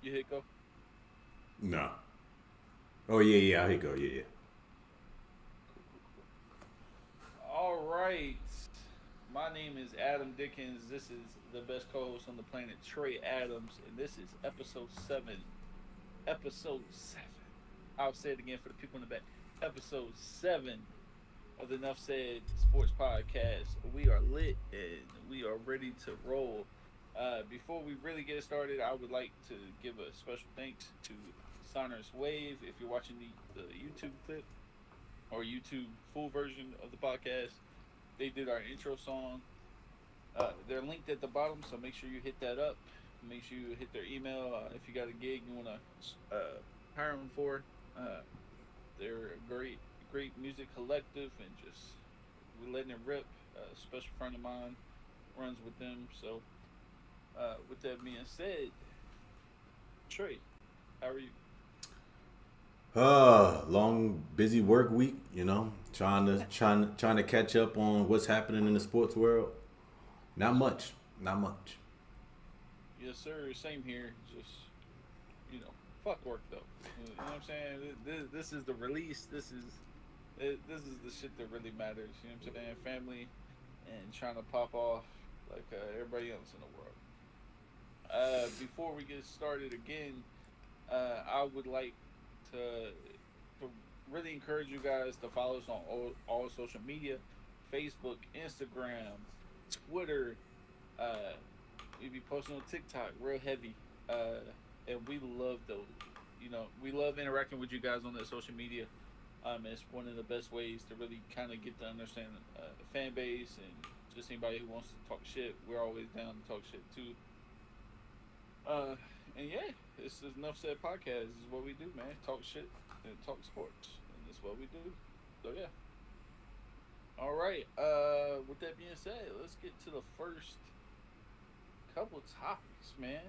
You hit go. No. Oh yeah. Here you go. Yeah. Cool, cool, cool. All right. My name is Adam Dickens. This is the best co-host on the planet, Trey Adams, and this is episode 7. Episode 7. I'll say it again for the people in the back. Episode 7 of the Enough Said Sports Podcast. We are lit and we are ready to roll. Before we really get started, I would like to give a special thanks to Sonorous Wave. If you're watching the YouTube clip or YouTube full version of the podcast, they did our intro song. They're linked at the bottom, so make sure you hit that up. Make sure you hit their email if you got a gig you want to hire them for. Uh, they're a great music collective, and just we're letting it rip. A special friend of mine runs with them. So, with that being said, Trey, how are you? Long busy work week. Trying to catch up on what's happening in the sports world. Not much. Not much. Yes, sir. Same here. Just fuck work though. You know what I'm saying? This is the release. This is the shit that really matters. You know what I'm saying? Family and trying to pop off like everybody else in the world. Before we get started again, I would like to really encourage you guys to follow us on all social media: Facebook, Instagram, Twitter. Uh, we be posting on TikTok real heavy, and we love those. We love interacting with you guys on that social media. It's one of the best ways to really kind of get to understand the fan base and just anybody who wants to talk shit. We're always down to talk shit too. Uh, and yeah, this is enough said podcast. This is what we do, man. Talk shit and talk sports, and this is what we do. So yeah. All right. With that being said, let's get to the first couple topics, man.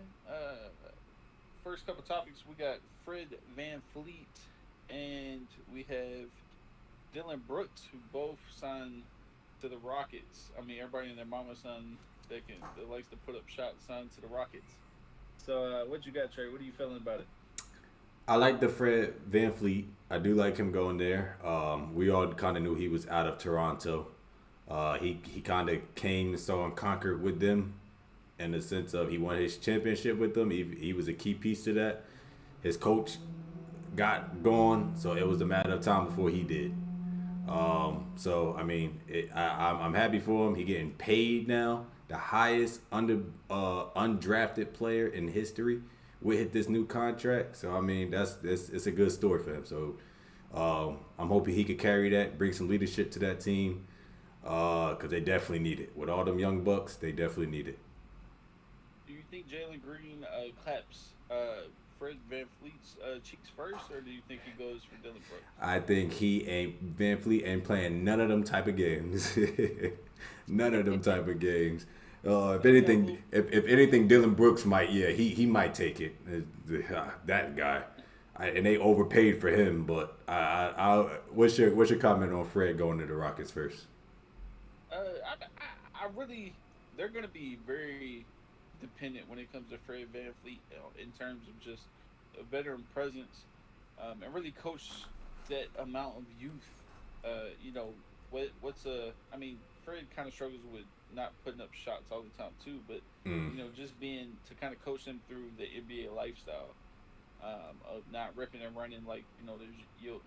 First couple topics, we got Fred Van Fleet and we have Dylan Brooks, who both signed to the Rockets. I mean, everybody and their mama son that likes to put up shots signed to the Rockets. So, what you got, Trey? What are you feeling about it? I like the Fred Van Fleet. I do like him going there. We all kind of knew he was out of Toronto. He kind of came, saw, and conquered with them in the sense of he won his championship with them. He was a key piece to that. His coach got gone, so it was a matter of time before he did. So I mean, I'm happy for him. He getting paid now, the highest undrafted player in history with this new contract. So I mean, that's it's a good story for him. So I'm hoping he could carry that, bring some leadership to that team, because they definitely need it. With all them young bucks, they definitely need it. Do you think Jalen Green claps Fred Van Fleet's cheeks first, or do you think he goes for Dylan Brooks? I think he ain't Van Fleet ain't playing none of them type of games. None of them type of games. If You got a anything, little. if anything, Dylan Brooks might. Yeah, he might take it. That guy, and they overpaid for him. But what's your comment on Fred going to the Rockets first? I really, they're going to be very dependent when it comes to Fred Van Fleet, in terms of just a veteran presence, and really coach that amount of youth. What's a? I mean, Fred kind of struggles with not putting up shots all the time too, but Mm. just being to kind of coach them through the NBA lifestyle, of not ripping and running like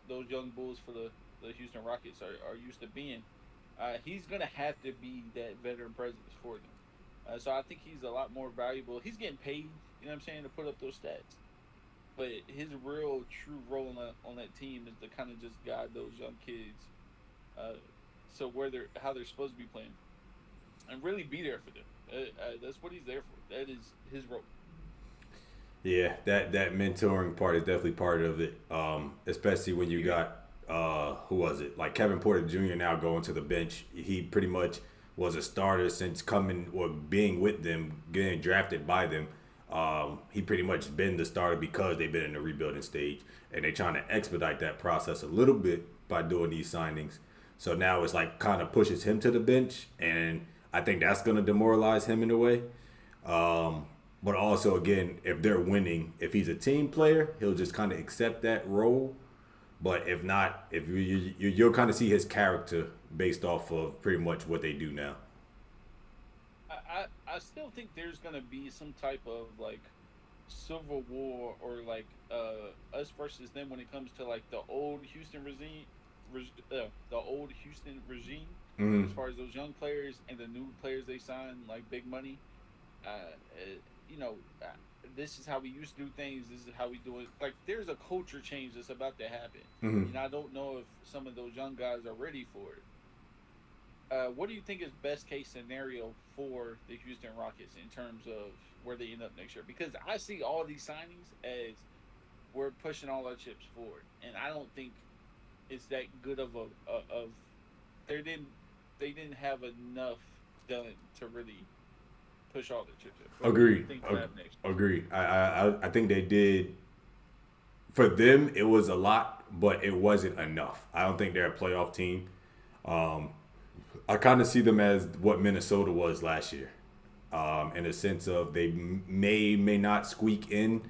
those young bulls for the Houston Rockets are used to being. He's gonna have to be that veteran presence for them. So I think he's a lot more valuable. He's getting paid, you know what I'm saying, to put up those stats. But his real true role on that team is to kind of just guide those young kids, uh, so where they're how they're supposed to be playing, and really be there for them. That's what he's there for. That is his role. Yeah, that mentoring part is definitely part of it. Especially when you You got who was it? Like Kevin Porter Jr. now going to the bench. He pretty much was a starter since coming or being with them, getting drafted by them. He pretty much been the starter because they've been in the rebuilding stage, and they're trying to expedite that process a little bit by doing these signings. So now it's like kind of pushes him to the bench, and I think that's gonna demoralize him in a way. Um, But also, again, if they're winning, if he's a team player, he'll just kind of accept that role. But if not, if you'll kind of see his character based off of pretty much what they do now. I still think there's gonna be some type of like civil war or like us versus them when it comes to like the old Houston the old Houston regime, Mm-hmm. as far as those young players and the new players they sign like big money. Uh, uh you know, this is how we used to do things. This is how we do it. Like there's a culture change that's about to happen, Mm-hmm. and I don't know if some of those young guys are ready for it. What do you think is best case scenario for the Houston Rockets in terms of where they end up next year? Because I see all these signings as we're pushing all our chips forward, and I don't think it's that good of of they didn't they didn't have enough done to really push all the chips in. But what do you Agreed. think will happen next Agreed. I think they did. For them, it was a lot, but it wasn't enough. I don't think they're a playoff team. Um, I kind of see them as what Minnesota was last year, in a sense of they may not squeak in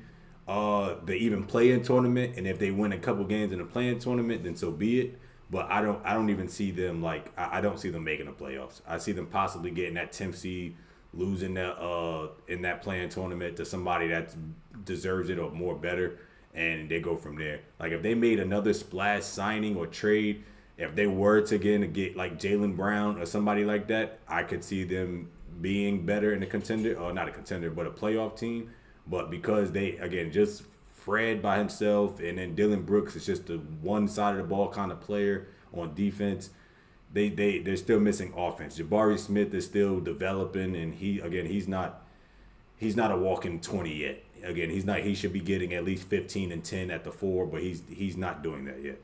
the even play-in tournament, and if they win a couple games in the play-in tournament, then so be it. But I don't even see them like I don't see them making the playoffs. I see them possibly getting that 10th seed, losing that in that play-in tournament to somebody that deserves it or more better, and they go from there. Like if they made another splash signing or trade, if they were to get like Jalen Brown or somebody like that, I could see them being better in a contender, or not a contender, but a playoff team. But because they again just Fred by himself, and then Dylan Brooks is just the one side of the ball kind of player on defense. They're still missing offense. Jabari Smith is still developing, and he's not a walking 20 yet. Again, he's not. He should be getting at least 15 and 10 at the four, but he's not doing that yet.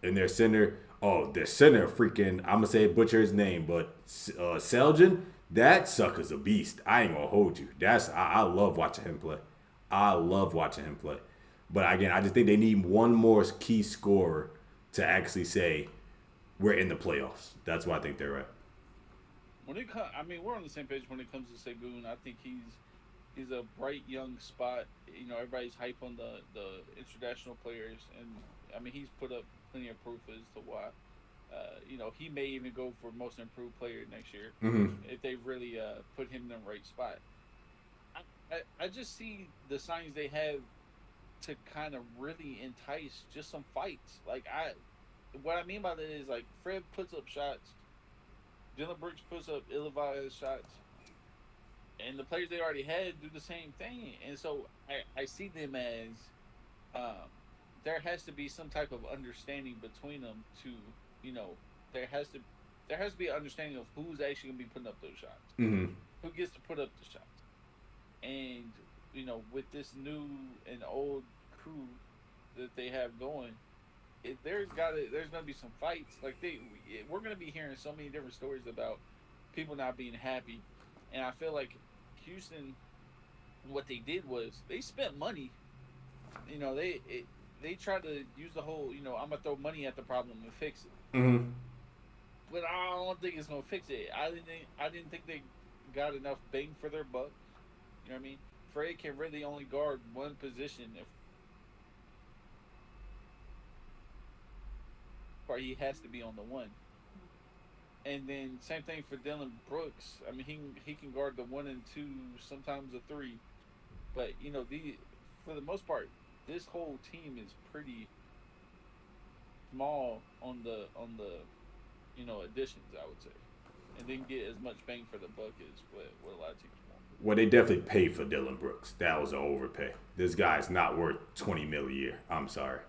And their center, freaking, I'm gonna say butcher his name, but Seljan, that sucker's a beast. I ain't gonna hold you. I love watching him play. I love watching him play. But again, I just think they need one more key scorer to actually say we're in the playoffs. That's why I think they're at. I mean, we're on the same page when it comes to Segun. I think he's a bright young spot. You know, everybody's hype on the international players, and I mean, he's put up plenty of proof as to why. You know, he may even go for most improved player next year Mm-hmm. if they really put him in the right spot. I just see the signs they have to kind of really entice just some fights. Like what I mean by that is like Fred puts up shots, Dylan Brooks puts up ill-advised shots, and the players they already had do the same thing. And so I see them as there has to be some type of understanding between them to, you know, there has to there has to be an understanding of who's actually gonna be putting up those shots, Mm-hmm. who gets to put up the shots, and you know with this new and old crew that they have going, there's gonna be some fights. Like we're gonna be hearing so many different stories about people not being happy, and I feel like Houston, what they did was they spent money. You know they tried to use the whole, you know, I'm gonna throw money at the problem and fix it, Mm-hmm. but I don't think it's gonna fix it. I didn't think they got enough bang for their buck. You know what I mean? Fred can really only guard one position if or he has to be on the one. And then same thing for Dylan Brooks. I mean, he can guard the one and two, sometimes the three. But you know, the for the most part, this whole team is pretty small on the you know additions. I would say, and didn't get as much bang for the buck as what a lot of teams want. Well, they definitely paid for Dylan Brooks. That was an overpay. This guy's not worth 20 mil a year. I'm sorry.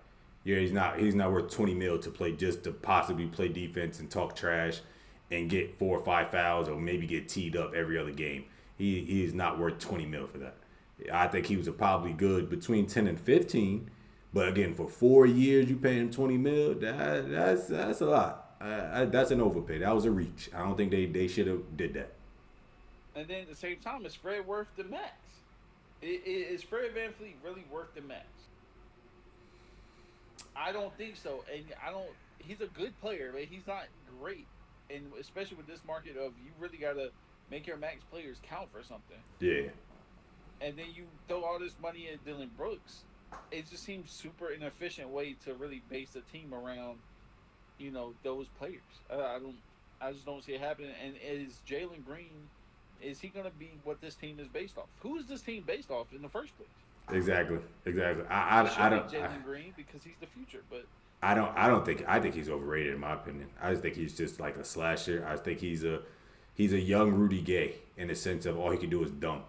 Yeah, he's not. He's not worth 20 mil to play just to possibly play defense and talk trash, and get 4 or 5 fouls or maybe get teed up every other game. He is not worth 20 mil for that. I think he was probably good between 10 and 15, but again, for 4 years you pay him 20 mil. That's a lot. That's an overpay. That was a reach. I don't think they should have did that. And then at the same time, is Fred worth the max? Is Fred VanVleet really worth the max? I don't think so, and I don't. He's a good player, but he's not great, and especially with this market of you really gotta make your max players count for something. Yeah. and then you throw all this money at Dylan Brooks. It just seems super inefficient way to really base a team around, those players. I don't, I just don't see it happening. And is Jalen Green, is he gonna be what this team is based off? Who is this team based off in the first place? Exactly, exactly. It should be Jalen Green because he's the future, but I don't think I think he's overrated in my opinion. I just think he's just like a slasher. I think he's a young Rudy Gay in the sense of all he can do is dunk.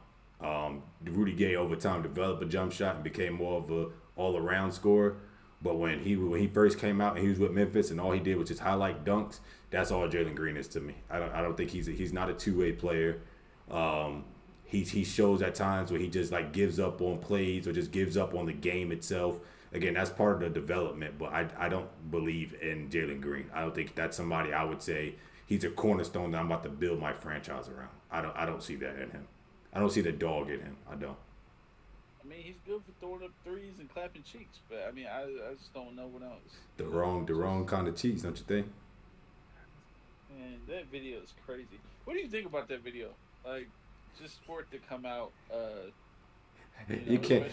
Rudy Gay over time developed a jump shot and became more of a all around scorer. But when he first came out and he was with Memphis and all he did was just highlight dunks, that's all Jalen Green is to me. I don't think he's not a two-way player. He shows at times where he just like gives up on plays or just gives up on the game itself. Again, that's part of the development, but I don't believe in Jalen Green. I don't think that's somebody I would say he's a cornerstone that I'm about to build my franchise around. I don't see that in him. I don't see the dog in him. I don't. I mean, he's good for throwing up threes and clapping cheeks, but I mean, I just don't know what else. The wrong kind of cheeks, don't you think? Man, that video is crazy. What do you think about that video? Like, just for it to come out, you can't.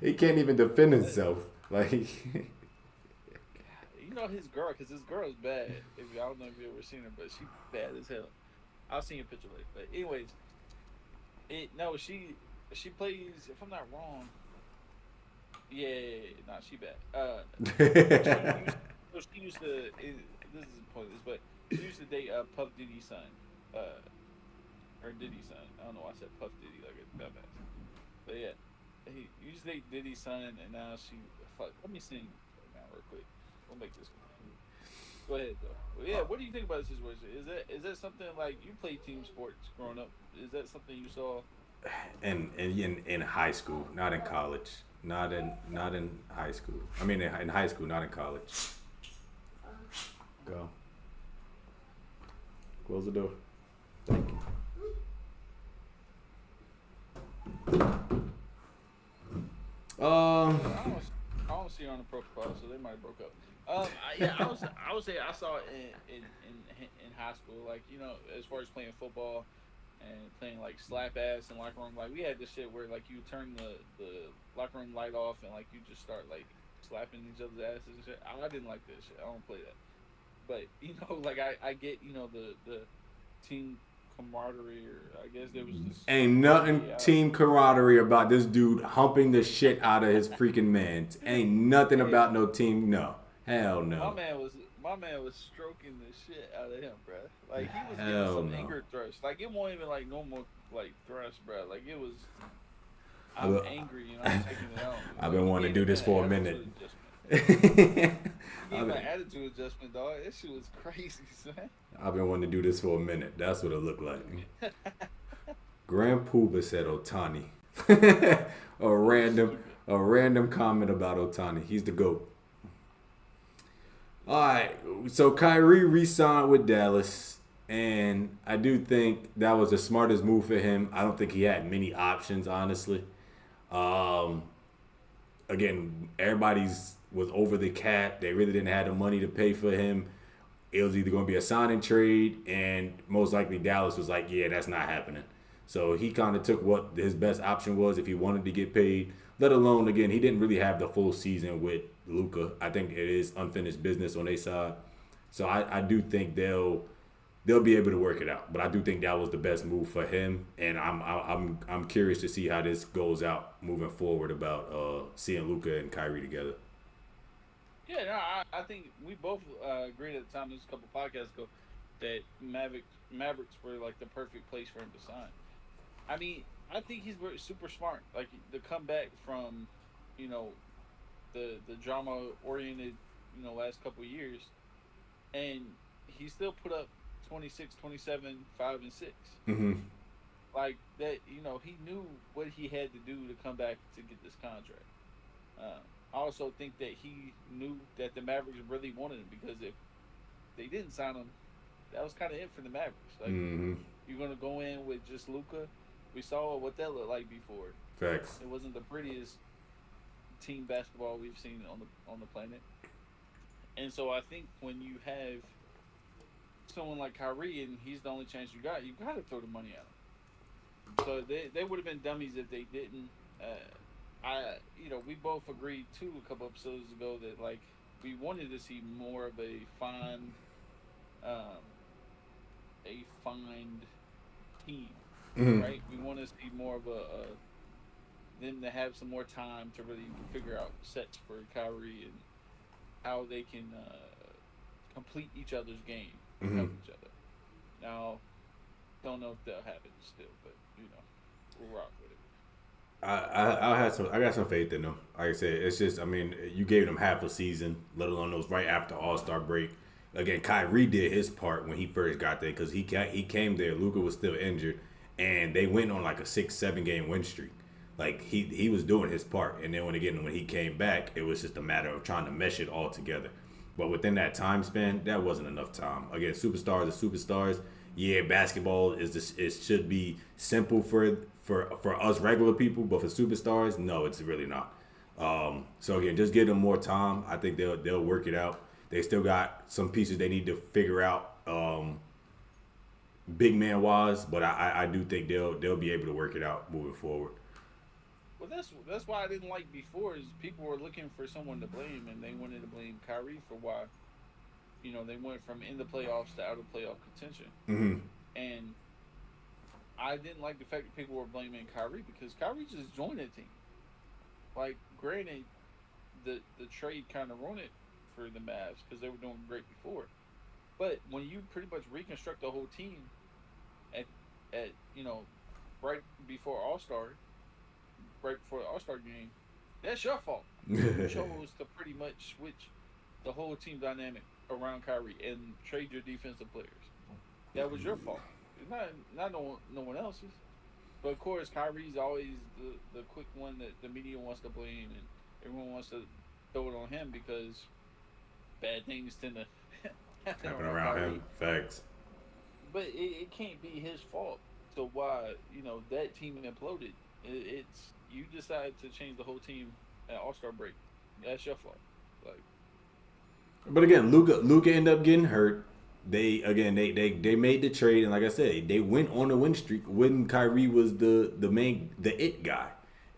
He can't even defend himself. Like, his girl, because his girl is bad. I don't know if you ever seen her, but she's bad as hell. I'll see a picture later. But anyways, she plays. If I'm not wrong, yeah, she bad. She used to. This is pointless, but she used to date Puff Diddy's son, or Diddy's son. I don't know why I said Puff Diddy like a dumbass. But yeah, he used to date Diddy's son, and now she. Fuck. Let me sing right now real quick. We'll make this. Go ahead though. Well, yeah, what do you think about the situation? Is that something like you played team sports growing up? Is that something you saw? In high school, not in college, not in high school. I mean, in high school, not in college. Go. Close the door. Thank you. I don't see her on the profile, so they might have broke up. I would say I saw it in high school, like as far as playing football and playing like slap ass in locker room. Like we had this shit where like you turn the locker room light off and like you just start like slapping each other's asses and shit. I didn't like that shit. I don't play that. But like I get the team camaraderie, or I guess there was just ain't nothing team camaraderie about this dude humping the shit out of his freaking man. Ain't nothing about no team. No, hell no. My man was stroking the shit out of him, bro. Like he was getting some anger thrust. Like it wasn't even like normal like thrust, bro. Like it was. I'm angry, I'm taking it out. I've been wanting to do this for a minute. An attitude adjustment, dog. That shit was crazy, man. I've been wanting to do this for a minute. That's what it looked like. Grand Pooba said Otani. a random comment about Otani. He's the GOAT. All right, so Kyrie re-signed with Dallas, and I do think that was the smartest move for him. I don't think he had many options, honestly. Again, everybody's was over the cap. They really didn't have the money to pay for him. It was either going to be a sign and trade, and most likely Dallas was like, yeah, that's not happening. So he kind of took what his best option was if he wanted to get paid, let alone, again, he didn't really have the full season with Luka. I think it is unfinished business on their side. So I do think they'll be able to work it out. But I do think that was the best move for him, and I'm curious to see how this goes out moving forward about seeing Luka and Kyrie together. Yeah, no, I think we both agreed at the time, this was a couple podcasts ago, that Mavericks were like the perfect place for him to sign. I mean, I think he's super smart. Like to come back from, the drama oriented, last couple of years, and he still put up 26, 27, 5, and 6. Mm-hmm. Like that, he knew what he had to do to come back to get this contract. I also think that he knew that the Mavericks really wanted him, because if they didn't sign him, that was kind of it for the Mavericks. Like, you're going to go in with just Luka. We saw what that looked like before. Facts. It wasn't the prettiest team basketball we've seen on the planet. And so I think when you have someone like Kyrie and he's the only chance you got to throw the money at him. So they would have been dummies if they didn't. We both agreed too a couple episodes ago that like we wanted to see more of um, a find team, Mm-hmm. right? We want to see more of a them to have some more time to really figure out sets for Kyrie and how they can complete each other's game and Mm-hmm. help each other. Now, don't know if that'll happen still, but we'll rock with it. I got some faith in them. Like I said, it's just I mean you gave them half a season, let alone those right after All Star break. Again, Kyrie did his part when he first got there because he came there. Luka was still injured, and they went on like a 6-7 game win streak. Like he was doing his part, and then when he came back, it was just a matter of trying to mesh it all together. But within that time span, that wasn't enough time. Again, superstars are superstars. Yeah, basketball is this. It should be simple for us regular people, but for superstars, no, it's really not. So again, just give them more time. I think they'll work it out. They still got some pieces they need to figure out, big man wise, but I do think they'll be able to work it out moving forward. Well, that's why I didn't like before is people were looking for someone to blame and they wanted to blame Kyrie for why they went from in the playoffs to out of playoff contention. Mm-hmm. And I didn't like the fact that people were blaming Kyrie because Kyrie just joined the team. Like, granted, the trade kind of ruined it for the Mavs because they were doing great before. But when you pretty much reconstruct the whole team at at right before All Star, right before the All Star game, that's your fault. You chose to pretty much switch the whole team dynamic around Kyrie and trade your defensive players. That was your fault. It's not no one else's. But of course, Kyrie's always the quick one that the media wants to blame and everyone wants to throw it on him because bad things tend to happen Happen around around Kyrie. him. Facts. But it can't be his fault. So why that team imploded? It's you decided to change the whole team at All Star break. That's your fault. Like But again, Luca ended up getting hurt. They made the trade, and like I said, they went on a win streak when Kyrie was the it guy.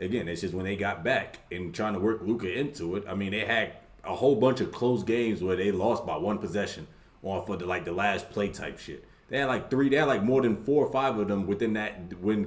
Again, it's just when they got back and trying to work Luca into it. I mean, they had a whole bunch of close games where they lost by one possession off of the last play type shit. They had like three. They had like more than 4 or 5 of them within that when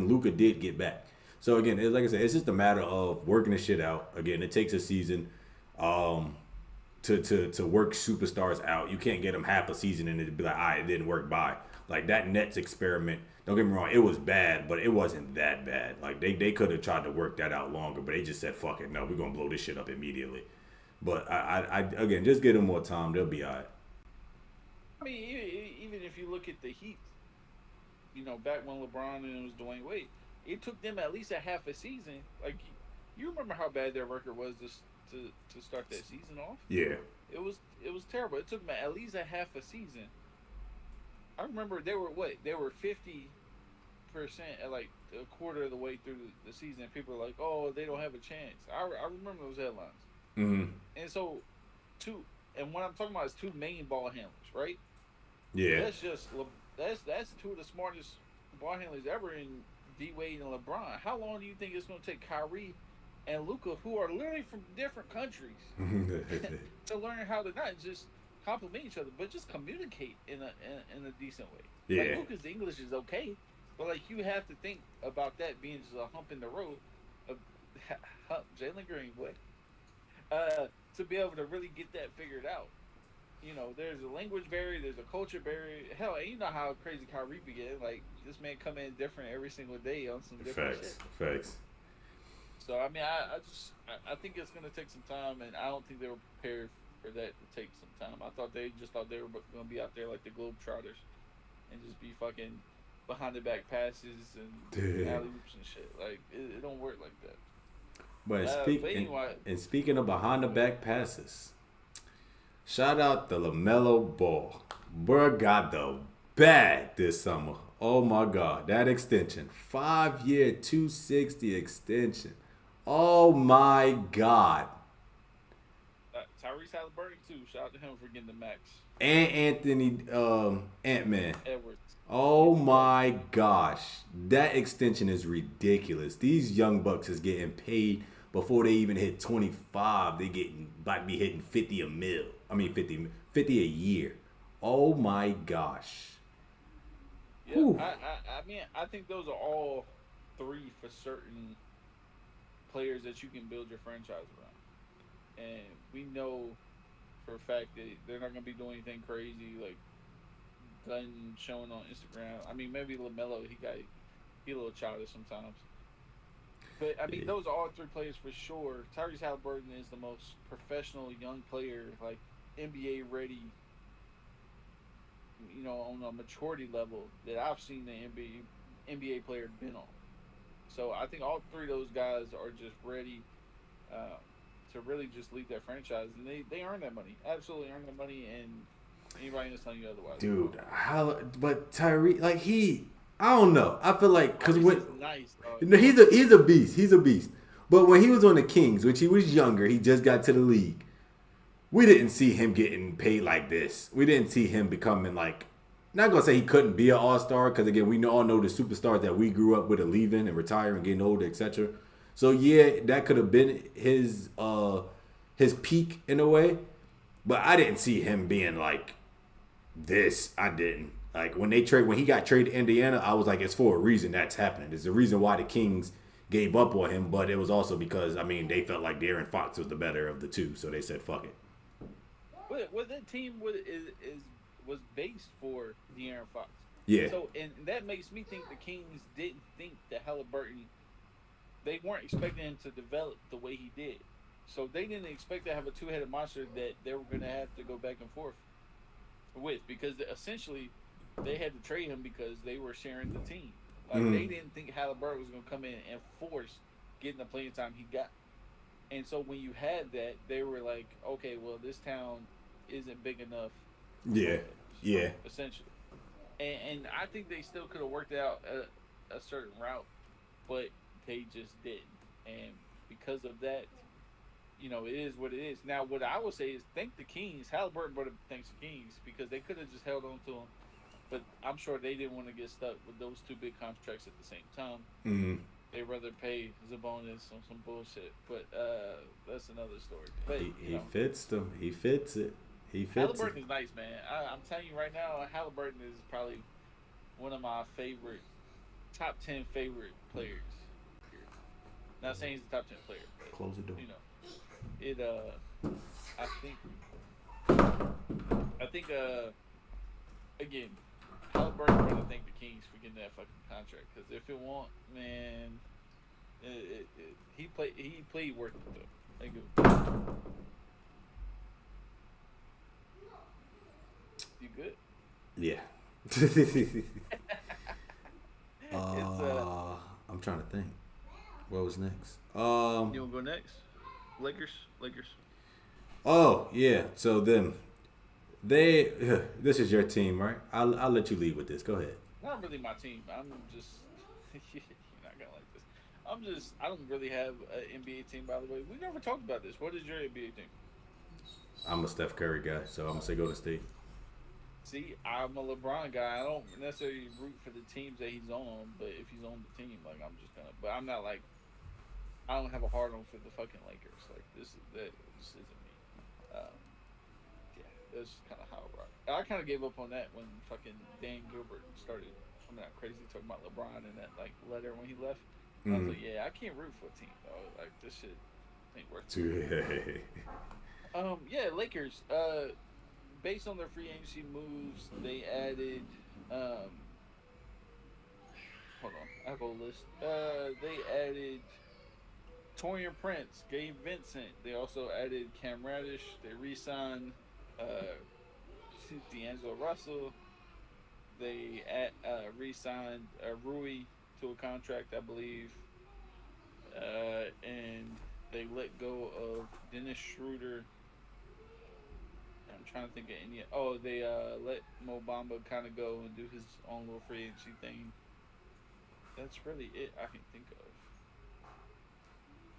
Luca did get back. So again, like I said, it's just a matter of working the shit out. Again, it takes a season. To work superstars out. You can't get them half a season and it'd be like, all right, it didn't work by. Like that Nets experiment, don't get me wrong, it was bad, but it wasn't that bad. Like they could have tried to work that out longer, but they just said, fuck it, no, we're gonna blow this shit up immediately. But I again, just give them more time, they'll be all right. I mean, even if you look at the Heat, back when LeBron and it was Dwayne Wade, it took them at least a half a season. Like, you remember how bad their record was to start that season off? Yeah. It was terrible. It took them at least a half a season. I remember they were what? They were 50% at like a quarter of the way through the season. People were like, "Oh, they don't have a chance." I remember those headlines. Mm-hmm. And so, two, and what I'm talking about is two main ball handlers, right? Yeah. That's just that's two of the smartest ball handlers ever in D Wade and LeBron. How long do you think it's going to take Kyrie and Luca, who are literally from different countries, to learn how to not just compliment each other, but just communicate in a decent way? Like Yeah. Luca's English is okay, but like you have to think about that being just a hump in the road of Jalen Green, boy, to be able to really get that figured out. There's a language barrier, there's a culture barrier. Hell, and you know how crazy Kyrie began. Like this man come in different every single day on some different Facts. shit. Facts. So I mean, I think it's gonna take some time, and I don't think they were prepared for that to take some time. I thought they just thought they were gonna be out there like the Globetrotters, and just be fucking behind the back passes and alley oops and shit. Like it don't work like that. But But anyway, and speaking of behind the back passes, shout out to LaMelo Ball. Bruh got the bag this summer. Oh my God, that extension, 5-year, 260 extension. Oh my God. Tyrese Halliburton too. Shout out to him for getting the max. And Anthony Ant-Man. Edwards. Oh If he does. my gosh. That extension is ridiculous. These young bucks is getting paid before they even hit 25. They getting about to be hitting 50 a mil. I mean 50 a year. Oh my gosh. Yeah, Whew. I mean, I think those are all three for certain players that you can build your franchise around. And we know for a fact that they're not going to be doing anything crazy like gun showing on Instagram. I mean, maybe Lamelo, he a little childish sometimes. But I mean, Yeah. those are all three players for sure. Tyrese Halliburton is the most professional young player, like NBA ready, on a maturity level that I've seen the NBA player been on. So I think all three of those guys are just ready um, to really just lead that franchise, and they earn that money, absolutely earn that money, and anybody that's telling you otherwise is wrong. Dude, how but Tyree like I don't know. I feel like cuz Tyrese when is nice, dog. he's a beast. He's a beast. But when he was on the Kings, which he was younger, he just got to the league. We didn't see him getting paid like this. We didn't see him becoming like, not gonna say he couldn't be an all star because again we all know the superstars that we grew up with are leaving and retiring, getting older, etc. So yeah, that could have been his peak in a way, but I didn't see him being like this. I didn't like when he got traded to Indiana. I was like, it's for a reason that's happening. There's a reason why the Kings gave up on him, but it was also because I mean they felt like De'Aaron Fox was the better of the two, so they said fuck it. What that team was based for De'Aaron Fox. Yeah. So and that makes me think the Kings didn't think that Halliburton, they weren't expecting him to develop the way he did. So they didn't expect to have a two-headed monster that they were going to have to go back and forth with, because essentially they had to trade him because they were sharing the team. Like they Mm. didn't think Halliburton was going to come in and force getting the playing time he got. And so when you had that, they were like, okay, well, this town isn't big enough Yeah. for us, Yeah. essentially. And I think they still could have worked out a certain route, but they just didn't. And because of that, it is what it is. Now, what I would say is thank the Kings. Halliburton better thanks the Kings because they could have just held on to him, but I'm sure they didn't want to get stuck with those two big contracts at the same time. Mm. They'd rather pay Zabonis on some bullshit, but that's another story. But He fits them. He fits it. He fits it. Halliburton is nice, man. I'm telling you right now, Halliburton is probably one of my favorite, top 10 favorite players. Not saying he's a top 10 player, but Close the door. you know, it. I think. I think. Again, Halliburton better thank the Kings for getting that fucking contract, because if it won't, man, he played worth it though. Thank you. You good? Yeah. It's I'm trying to think. What was next? You wanna go next? Lakers. Oh yeah. So then they. This is your team, right? I'll let you lead with this. Go ahead. Not really my team. I'm just you're not gonna like this. I don't really have an NBA team, by the way. We never talked about this. What is your NBA team? I'm a Steph Curry guy, so I'm gonna say go to State. See, I'm a LeBron guy. I don't necessarily root for the teams that he's on, but if he's on the team, like I'm just gonna. But I'm not like I don't have a hard on for the fucking Lakers. Like this isn't me. Um, yeah, that's kind of how I rock. I kind of gave up on that when fucking Dan Gilbert started coming out crazy talking about LeBron in that like letter when he left. I was Mm. like, yeah, I can't root for a team, though. Like this shit ain't worth it. Yeah. Yeah, Lakers. Based on their free agency moves, they added. Hold on, I have a list. They added Torian Prince, Gabe Vincent. They also added Cam Radish. They re-signed D'Angelo Russell. They re-signed Rui to a contract, I believe, and they let go of Dennis Schroeder. I'm trying to think of any. Oh, they let Mo Bamba kind of go and do his own little free agency thing. That's really it I can think of.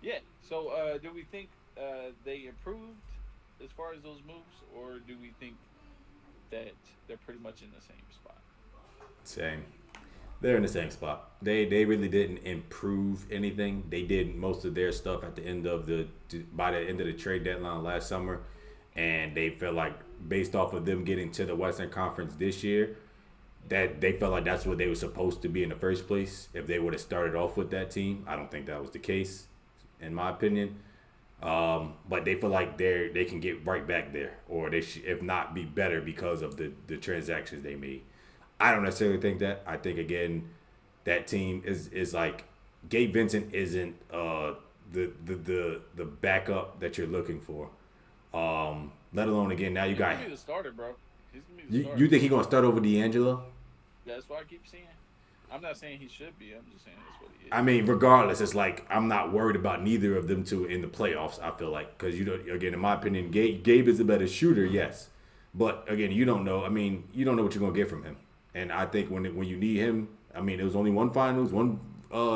Yeah. So, do we think they improved as far as those moves, or do we think that they're pretty much in the same spot? Same. They're in the same spot. They really didn't improve anything. They did most of their stuff at the end of by the end of the trade deadline last summer, and they felt like based off of them getting to the Western Conference this year, that they felt like that's what they were supposed to be in the first place. If they would have started off with that team, I don't think that was the case, in my opinion. But they feel like they can get right back there, or they should, if not, be better because of the transactions they made. I don't necessarily think that. I think again, that team is like Gabe Vincent isn't the backup that you're looking for. Let alone again now you He's got. gonna be the starter, bro. He's gonna be the starter. You think he's gonna start over D'Angelo? That's what I keep saying. I'm not saying he should be. I'm just saying that's what he is. I mean, regardless, it's like I'm not worried about neither of them two in the playoffs. I feel like because again, in my opinion, Gabe is a better shooter, yes, but again, you don't know. I mean, you don't know what you're gonna get from him. And I think when you need him, I mean, it was only one finals,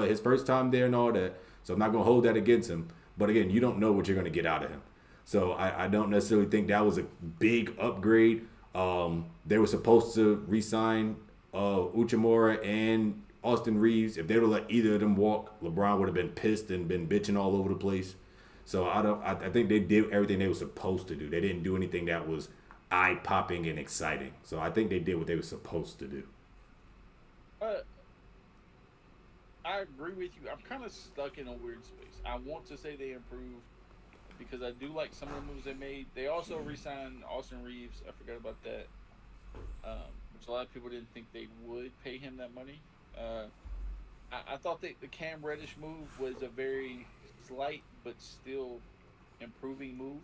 his first time there and all that. So I'm not gonna hold that against him. But again, you don't know what you're gonna get out of him. So I don't necessarily think that was a big upgrade. They were supposed to re-sign Uchimura and Austin Reeves. If they would let either of them walk, LeBron would have been pissed and been bitching all over the place. So I think they did everything they were supposed to do. They didn't do anything that was eye-popping and exciting. So I think they did what they were supposed to do. I agree with you. I'm kind of stuck in a weird space. I want to say they improved because I do like some of the moves they made. They also re-signed Austin Reeves. I forgot about that. Which a lot of people didn't think they would pay him that money. I thought the Cam Reddish move was a very slight but still improving move.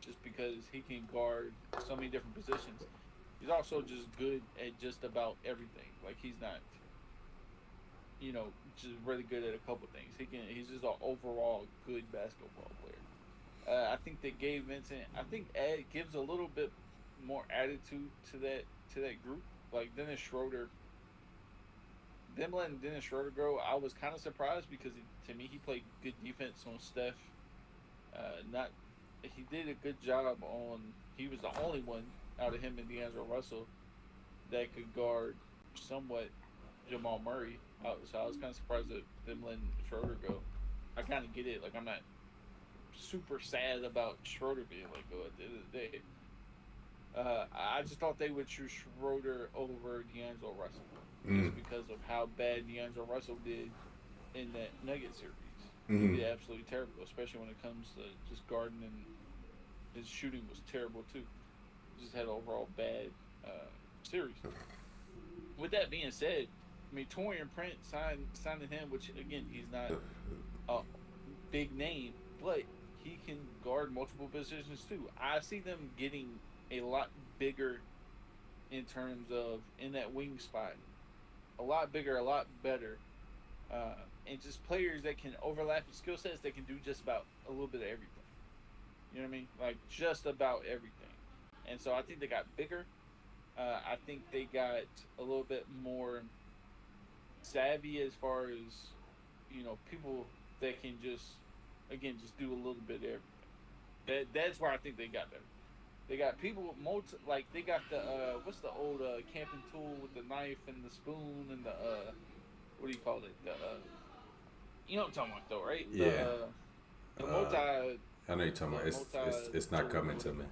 Just because he can guard so many different positions. He's also just good at just about everything. Like he's not, just really good at a couple things. He's just an overall good basketball player. I think that Gabe Vincent, Ed gives a little bit more attitude to that group. Like Dennis Schroeder, them letting Dennis Schroeder go, I was kind of surprised because to me he played good defense on Steph. He did a good job on. He was the only one out of him and D'Angelo Russell that could guard somewhat Jamal Murray. So I was kind of surprised that them letting Schroeder go. I kind of get it. Like I'm not super sad about Schroeder being let go at the end of the day. I just thought they would choose Schroeder over D'Angelo Russell just because of how bad D'Angelo Russell did in that Nugget series. He did absolutely terrible, especially when it comes to just guarding, and his shooting was terrible too. He just had an overall bad series. With that being said, I mean Torian Prince signing him, which again he's not a big name, but he can guard multiple positions too. I see them getting a lot bigger in terms of in that wing spot, a lot bigger, a lot better. And just players that can overlap in skill sets that can do just about a little bit of everything. You know what I mean? Like just about everything. And so I think they got bigger. I think they got a little bit more savvy as far as, people that can just do a little bit of everything. That's where I think they got better. They got people they got the what's the old camping tool with the knife and the spoon and the what do you call it? You know what I'm talking about though, right? Yeah. The multi. I know you're talking about. It's not coming to me.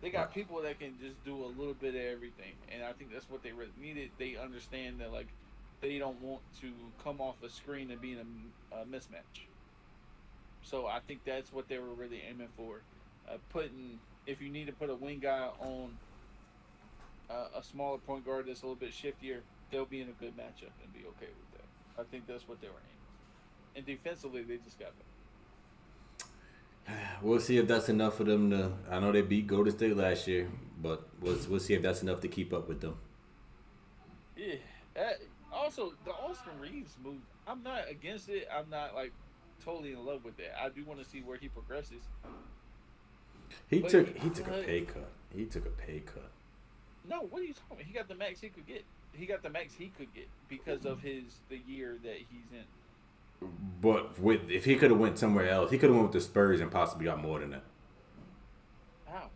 They got people that can just do a little bit of everything, and I think that's what they really needed. They understand that they don't want to come off a screen and be in a mismatch. So I think that's what they were really aiming for. If you need to put a wing guy on a smaller point guard that's a little bit shiftier, they'll be in a good matchup and be okay with that. I think that's what they were aiming for. And defensively, they just got better. We'll see if that's enough for them to. I know they beat Golden State last year, but we'll see if that's enough to keep up with them. Yeah. Also, the Austin Reeves move, I'm not against it. I'm not totally in love with it. I do want to see where he progresses. He took a pay cut. He took a pay cut. No, what are you talking about? He got the max he could get. He got the max he could get because of the year that he's in. But if he could have went somewhere else, he could have went with the Spurs and possibly got more than that. How?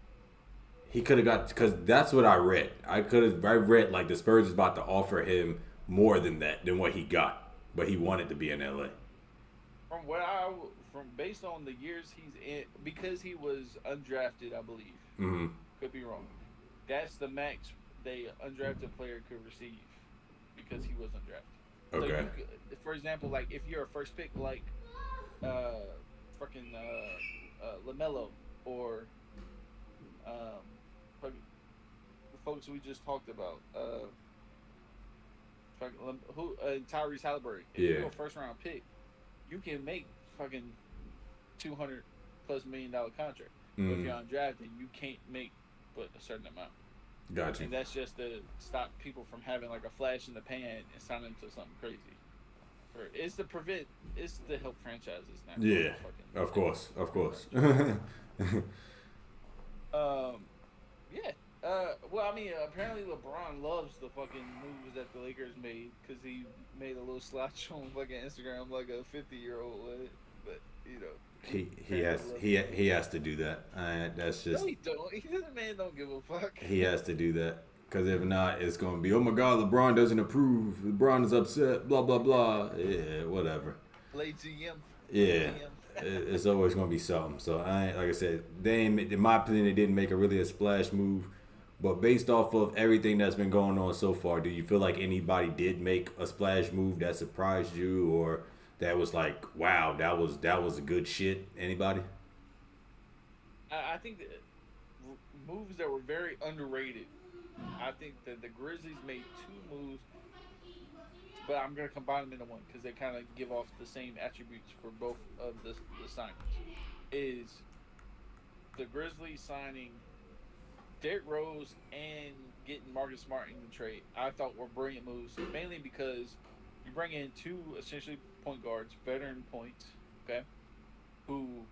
He could have got, because that's what I read. I read like the Spurs is about to offer him more than that, than what he got, but he wanted to be in LA. From based on the years he's in, because he was undrafted, I believe. Mm-hmm. Could be wrong. That's the max the undrafted player could receive because he was undrafted. Okay. So for example, like if you're a first pick, like fucking LaMelo or the folks we just talked about, Tyrese Halliburton. If you're a first round pick, you can make fucking $200+ million contract. But if you're undrafted, you can't make but a certain amount. Gotcha. And that's just to stop people from having like a flash in the pan and sign them to something crazy. It's to help franchises now. Yeah, of course. Yeah. Well, I mean, apparently LeBron loves the fucking moves that the Lakers made because he made a little slouch on fucking Instagram like a 50-year-old would. But you know, he has to do that. That's just. No, he don't. The man don't give a fuck. He has to do that because if not, it's gonna be, oh my God, LeBron doesn't approve. LeBron is upset. Blah blah blah. Yeah, whatever. Play GM. Yeah. It's always gonna be something. So like I said, in my opinion, they didn't make a splash move. But based off of everything that's been going on so far, do you feel like anybody did make a splash move that surprised you, or that was like, wow, that was a good shit? Anybody? I think that moves that were very underrated. I think that the Grizzlies made 2 moves, but I'm going to combine them into one because they kind of give off the same attributes for both of the signings. Is the Grizzlies signing Derrick Rose and getting Marcus Smart in the trade, I thought were brilliant moves, mainly because you bring in 2 essentially point guards, veteran points, okay, who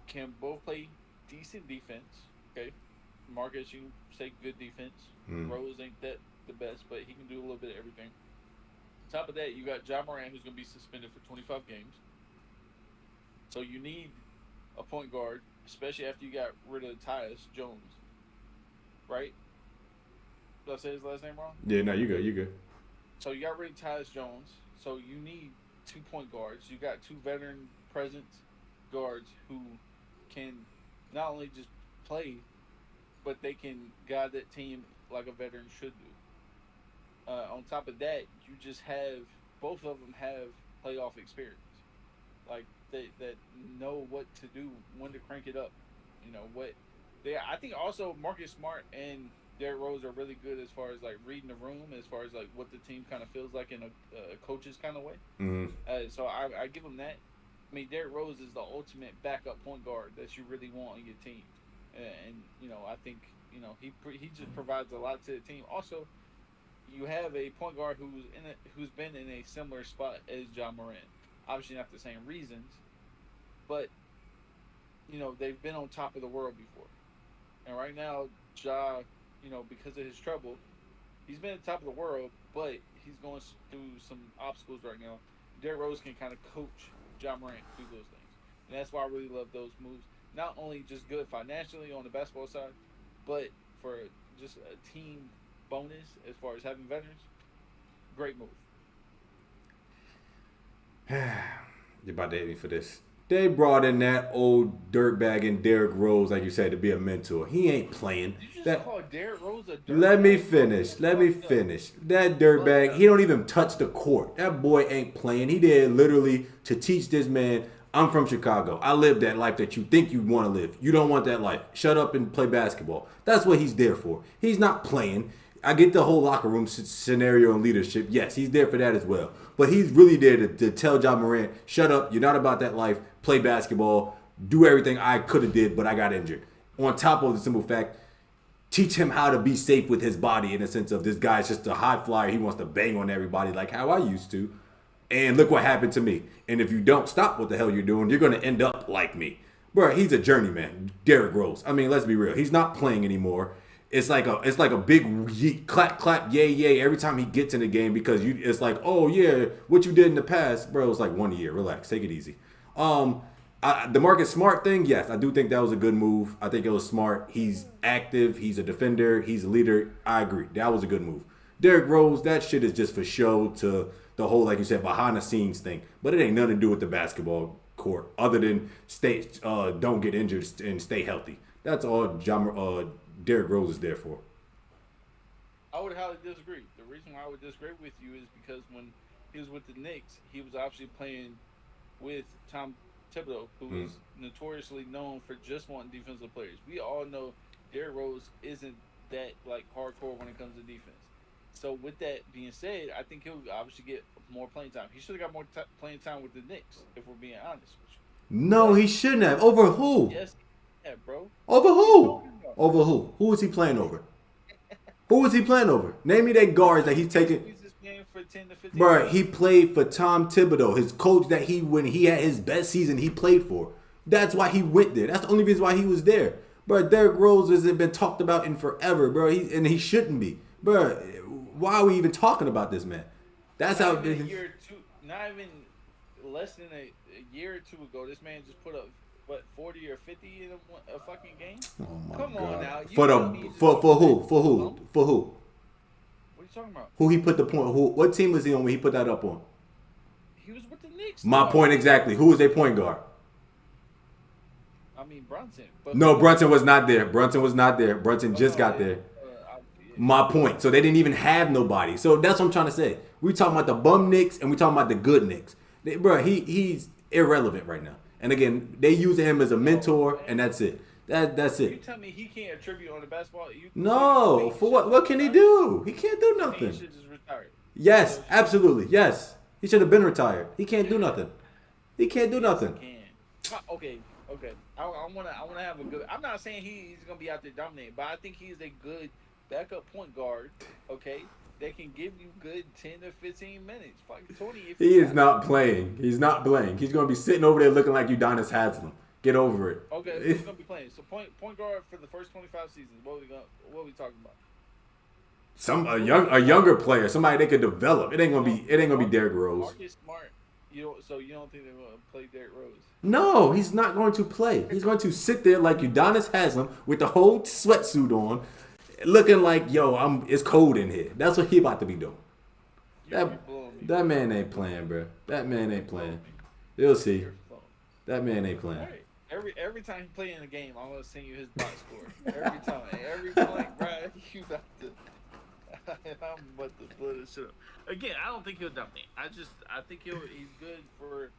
can both play decent defense, okay. Marcus, you can say good defense. Rose ain't that the best, but he can do a little bit of everything. On top of that, you got Ja Morant, who's going to be suspended for 25 games. So you need a point guard, especially after you got rid of Tyus Jones. Right? Did I say his last name wrong? Yeah, no, you good. So you got rid of Tyus Jones. So you need 2 point guards. You got 2 veteran presence guards who can not only just play, but they can guide that team like a veteran should do. On top of that, you just have both of them have playoff experience, like that know what to do, when to crank it up. You know what? I think also Marcus Smart and Derrick Rose are really good as far as like reading the room, as far as like what the team kind of feels like in a coach's kind of way. Mm-hmm. So I give them that. I mean, Derrick Rose is the ultimate backup point guard that you really want on your team, and you know I think he just provides a lot to the team. Also, you have a point guard who's been in a similar spot as Ja Morant. Obviously not the same reasons, but they've been on top of the world before. And right now, Ja, because of his trouble, he's been at the top of the world, but he's going through some obstacles right now. Derrick Rose can kind of coach Ja Morant through those things. And that's why I really love those moves. Not only just good financially on the basketball side, but for just a team bonus as far as having veterans. Great move. You're about to hate me for this. They brought in that old dirtbag in Derrick Rose, like you said, to be a mentor. He ain't playing. You just called Derrick Rose a dirtbag? Let me finish. That dirtbag, he don't even touch the court. That boy ain't playing. He did literally to teach this man, I'm from Chicago. I live that life that you think you want to live. You don't want that life. Shut up and play basketball. That's what he's there for. He's not playing. I get the whole locker room scenario and leadership. Yes, he's there for that as well. But he's really there to tell Ja Morant, shut up. You're not about that life. Play basketball. Do everything I could have did, but I got injured. On top of the simple fact, teach him how to be safe with his body in the sense of this guy's just a high flyer. He wants to bang on everybody like how I used to. And look what happened to me. And if you don't stop what the hell you're doing, you're going to end up like me. Bro, he's a journeyman. Derrick Rose. I mean, let's be real. He's not playing anymore. It's like a big yeet, clap, clap, yay, yay every time he gets in the game because it's like, oh, yeah, what you did in the past. Bro, it's like 1 year. Relax. Take it easy. The Marcus Smart thing, yes, I do think that was a good move. I think it was smart. He's active. He's a defender. He's a leader. I agree. That was a good move. Derrick Rose, that shit is just for show to the whole, like you said, behind the scenes thing. But it ain't nothing to do with the basketball court other than don't get injured and stay healthy. That's all Derrick Rose is there for. I would highly disagree. The reason why I would disagree with you is because when he was with the Knicks, he was obviously playing with Tom Thibodeau, who is notoriously known for just wanting defensive players. We all know Derrick Rose isn't that like hardcore when it comes to defense. So with that being said, I think he'll obviously get more playing time. He should have got more playing time with the Knicks, if we're being honest with you. No, he shouldn't have. Over who? Yes, yeah, bro. Over who? Over who? Who was he playing over? Who was he playing over? Name me that guards that he's taking. He's just playing for 10 to 15 Bro, minutes. he played for Tom Thibodeau, his coach that when he had his best season he played for. That's why he went there. That's the only reason why he was there. Bro, Derrick Rose hasn't been talked about in forever, bro. And he shouldn't be. Bro, why are we even talking about this, man? That's not how. even a year or two, not even less than a year or two ago, this man just put up what 40 or 50 in a fucking game. Oh my Come God. on now. For who? For who? For who? What are you talking about? Who he put the point? What team was he on when he put that up on? He was with the Knicks. My point exactly. Who was their point guard? I mean Brunson. But No, Brunson was not there. Brunson was not there. Brunson just got there. My point. So they didn't even have nobody. So that's what I'm trying to say. We talking about the bum Knicks and we talking about the good Knicks. Bro, he's irrelevant right now. And again, they using him as a mentor, and that's it. That's it. You tell me he can't attribute on the basketball? No, for what? What can he do? He can't do nothing. He should just retire. Yes, absolutely. Yes, he should have been retired. He can't do nothing. He can't do nothing. Okay. I wanna have a good. I'm not saying he's gonna be out there dominating, but I think he's a good backup point guard. Okay. They can give you good 10 to 15 minutes. Fuck 20 if He is not playing. He's not playing. He's going to be sitting over there looking like Udonis Haslam. Get over it. Okay, who's going to be playing? So point guard for the first 25 seasons. What are we talking about? A younger player, somebody they could develop. It ain't gonna be Derrick Rose. Marcus Smart. So you don't think they're going to play Derrick Rose? No, he's not going to play. He's going to sit there like Udonis Haslam with the whole sweatsuit on, looking like, it's cold in here. That's what he about to be doing. That man ain't playing, bro. That man ain't playing. You'll see. That man ain't playing. Right. Every time he play in a game, I'm gonna send you his box score. Every time, every point, bro, you about to. I'm about to blow this shit up. Again, I don't think he'll dominate. I think he's good for.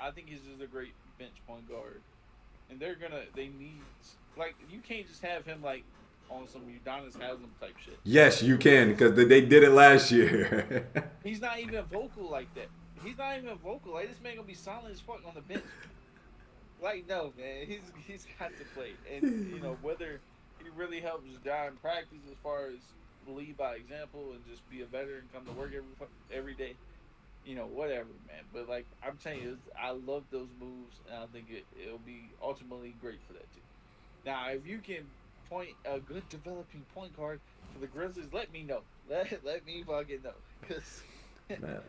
I think he's just a great bench point guard, and they need you can't just have him like on some Udonis Haslam type shit. Yes, you can, because they did it last year. He's not even vocal like that. He's not even vocal. Like, this man gonna be silent as fuck on the bench. Like, no, man, he's got to play, and whether he really helps guy in practice as far as lead by example and just be a veteran, come to work every day. Whatever, man. But like I'm telling you, I love those moves, and I think it'll be ultimately great for that team. Now, if you can point a good developing point guard for the Grizzlies, let me know. Let me fucking know, because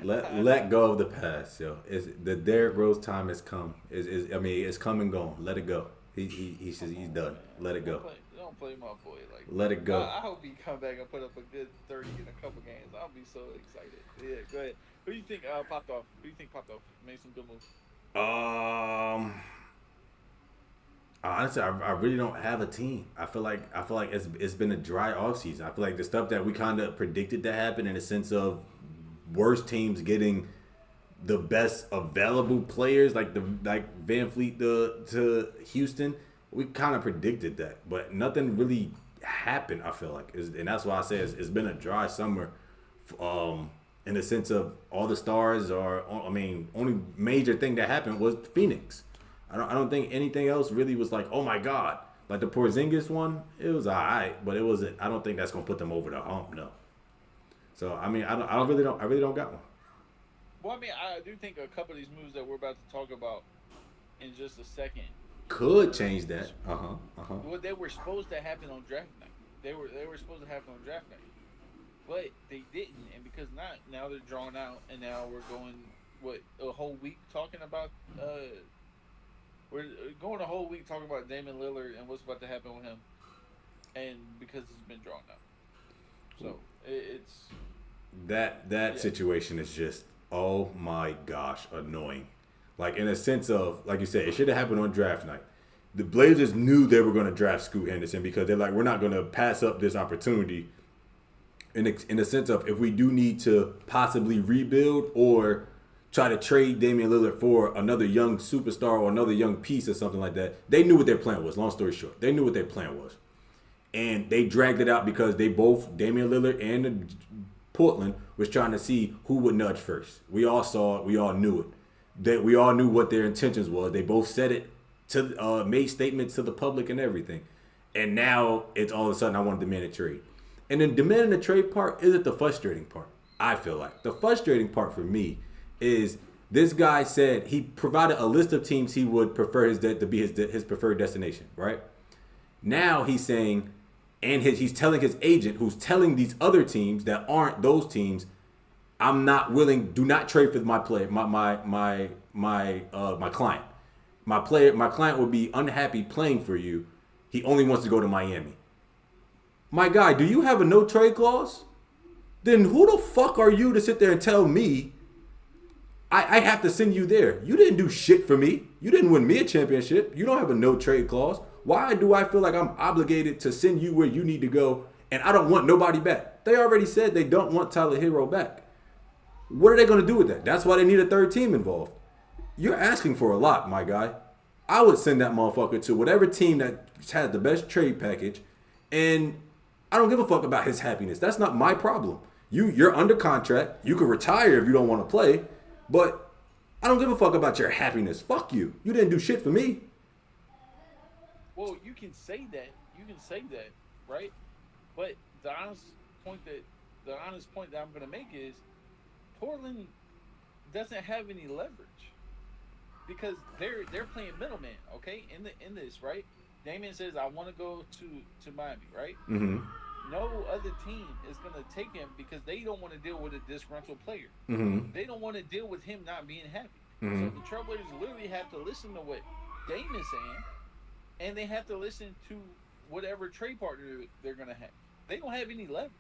let go of the past, yo. The Derrick Rose time has come. It's come and gone. Let it go. He's done. Let it go. Don't play my boy like that. Let it go. I hope he come back and put up a good 30 in a couple games. I'll be so excited. Yeah, go ahead. Who do you think popped off? Who do you think popped off? Made some good moves. Honestly, I really don't have a team. I feel like it's been a dry offseason. I feel like the stuff that we kind of predicted to happen, in a sense of worst teams getting the best available players, like Van Fleet to Houston, we kind of predicted that, but nothing really happened. I feel like, and that's why I say it's been a dry summer. In the sense of all the stars only major thing that happened was Phoenix. I don't think anything else really was like, oh my God. Like the Porzingis one, it was alright, but it wasn't. I don't think that's gonna put them over the hump, no. So I really don't got one. Well, I do think a couple of these moves that we're about to talk about in just a second could change that. Well, they were supposed to happen on draft night. They were supposed to happen on draft night, but they didn't, and because now they're drawn out, and now we're going a whole week talking about We're going a whole week talking about Damian Lillard and what's about to happen with him, and because it's been drawn out. So it's that situation is just, oh my gosh, annoying. Like, in a sense of, like you said, it should have happened on draft night. The Blazers knew they were going to draft Scoot Henderson because they're like, we're not going to pass up this opportunity. In a sense of, if we do need to possibly rebuild or try to trade Damian Lillard for another young superstar or another young piece or something like that, they knew what their plan was. Long story short, they knew what their plan was. And they dragged it out because they both, Damian Lillard and Portland, was trying to see who would nudge first. We all saw it. We all knew it. We all knew what their intentions was. They both said it to made statements to the public and everything. And now it's all of a sudden, I want to demand a trade. And then demanding the trade part isn't the frustrating part. I feel like the frustrating part for me is this guy said he provided a list of teams he would prefer to be his preferred destination. Right now he's saying, and he's telling his agent, who's telling these other teams that aren't those teams, I'm not willing. Do not trade for my player, my client. My client would be unhappy playing for you. He only wants to go to Miami. My guy, do you have a no trade clause? Then who the fuck are you to sit there and tell me I have to send you there? You didn't do shit for me. You didn't win me a championship. You don't have a no trade clause. Why do I feel like I'm obligated to send you where you need to go and I don't want nobody back? They already said they don't want Tyler Hero back. What are they going to do with that? That's why they need a third team involved. You're asking for a lot, my guy. I would send that motherfucker to whatever team that has the best trade package, and I don't give a fuck about his happiness. That's not my problem. You're under contract. You can retire if you don't want to play, but I don't give a fuck about your happiness. Fuck you. You didn't do shit for me. Well, you can say that, right? But the honest point that I'm gonna make is Portland doesn't have any leverage because they're playing middleman, okay? In this, right? Damian says, I want to go to Miami, right? Mm-hmm. No other team is going to take him because they don't want to deal with a disgruntled player. Mm-hmm. They don't want to deal with him not being happy. Mm-hmm. So the Trailblazers literally have to listen to what Damian's saying, and they have to listen to whatever trade partner they're going to have. They don't have any leverage.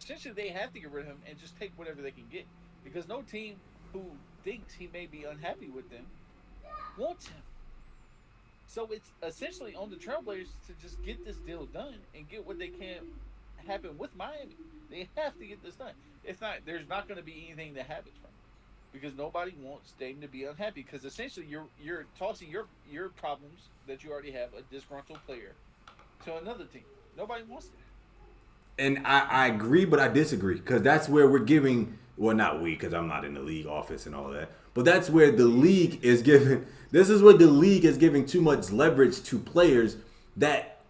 Essentially, they have to get rid of him and just take whatever they can get because no team who thinks he may be unhappy with them wants him. So it's essentially on the Trailblazers to just get this deal done and get what they can happen with Miami. They have to get this done. If not, there's not going to be anything that happens from it because nobody wants Dame to be unhappy. Because essentially, you're tossing your problems that you already have, a disgruntled player, to another team. Nobody wants that. And I agree, but I disagree because that's where we're giving. Well, not we, because I'm not in the league office and all that. But that's where the league is giving. This is where the league is giving too much leverage to players that,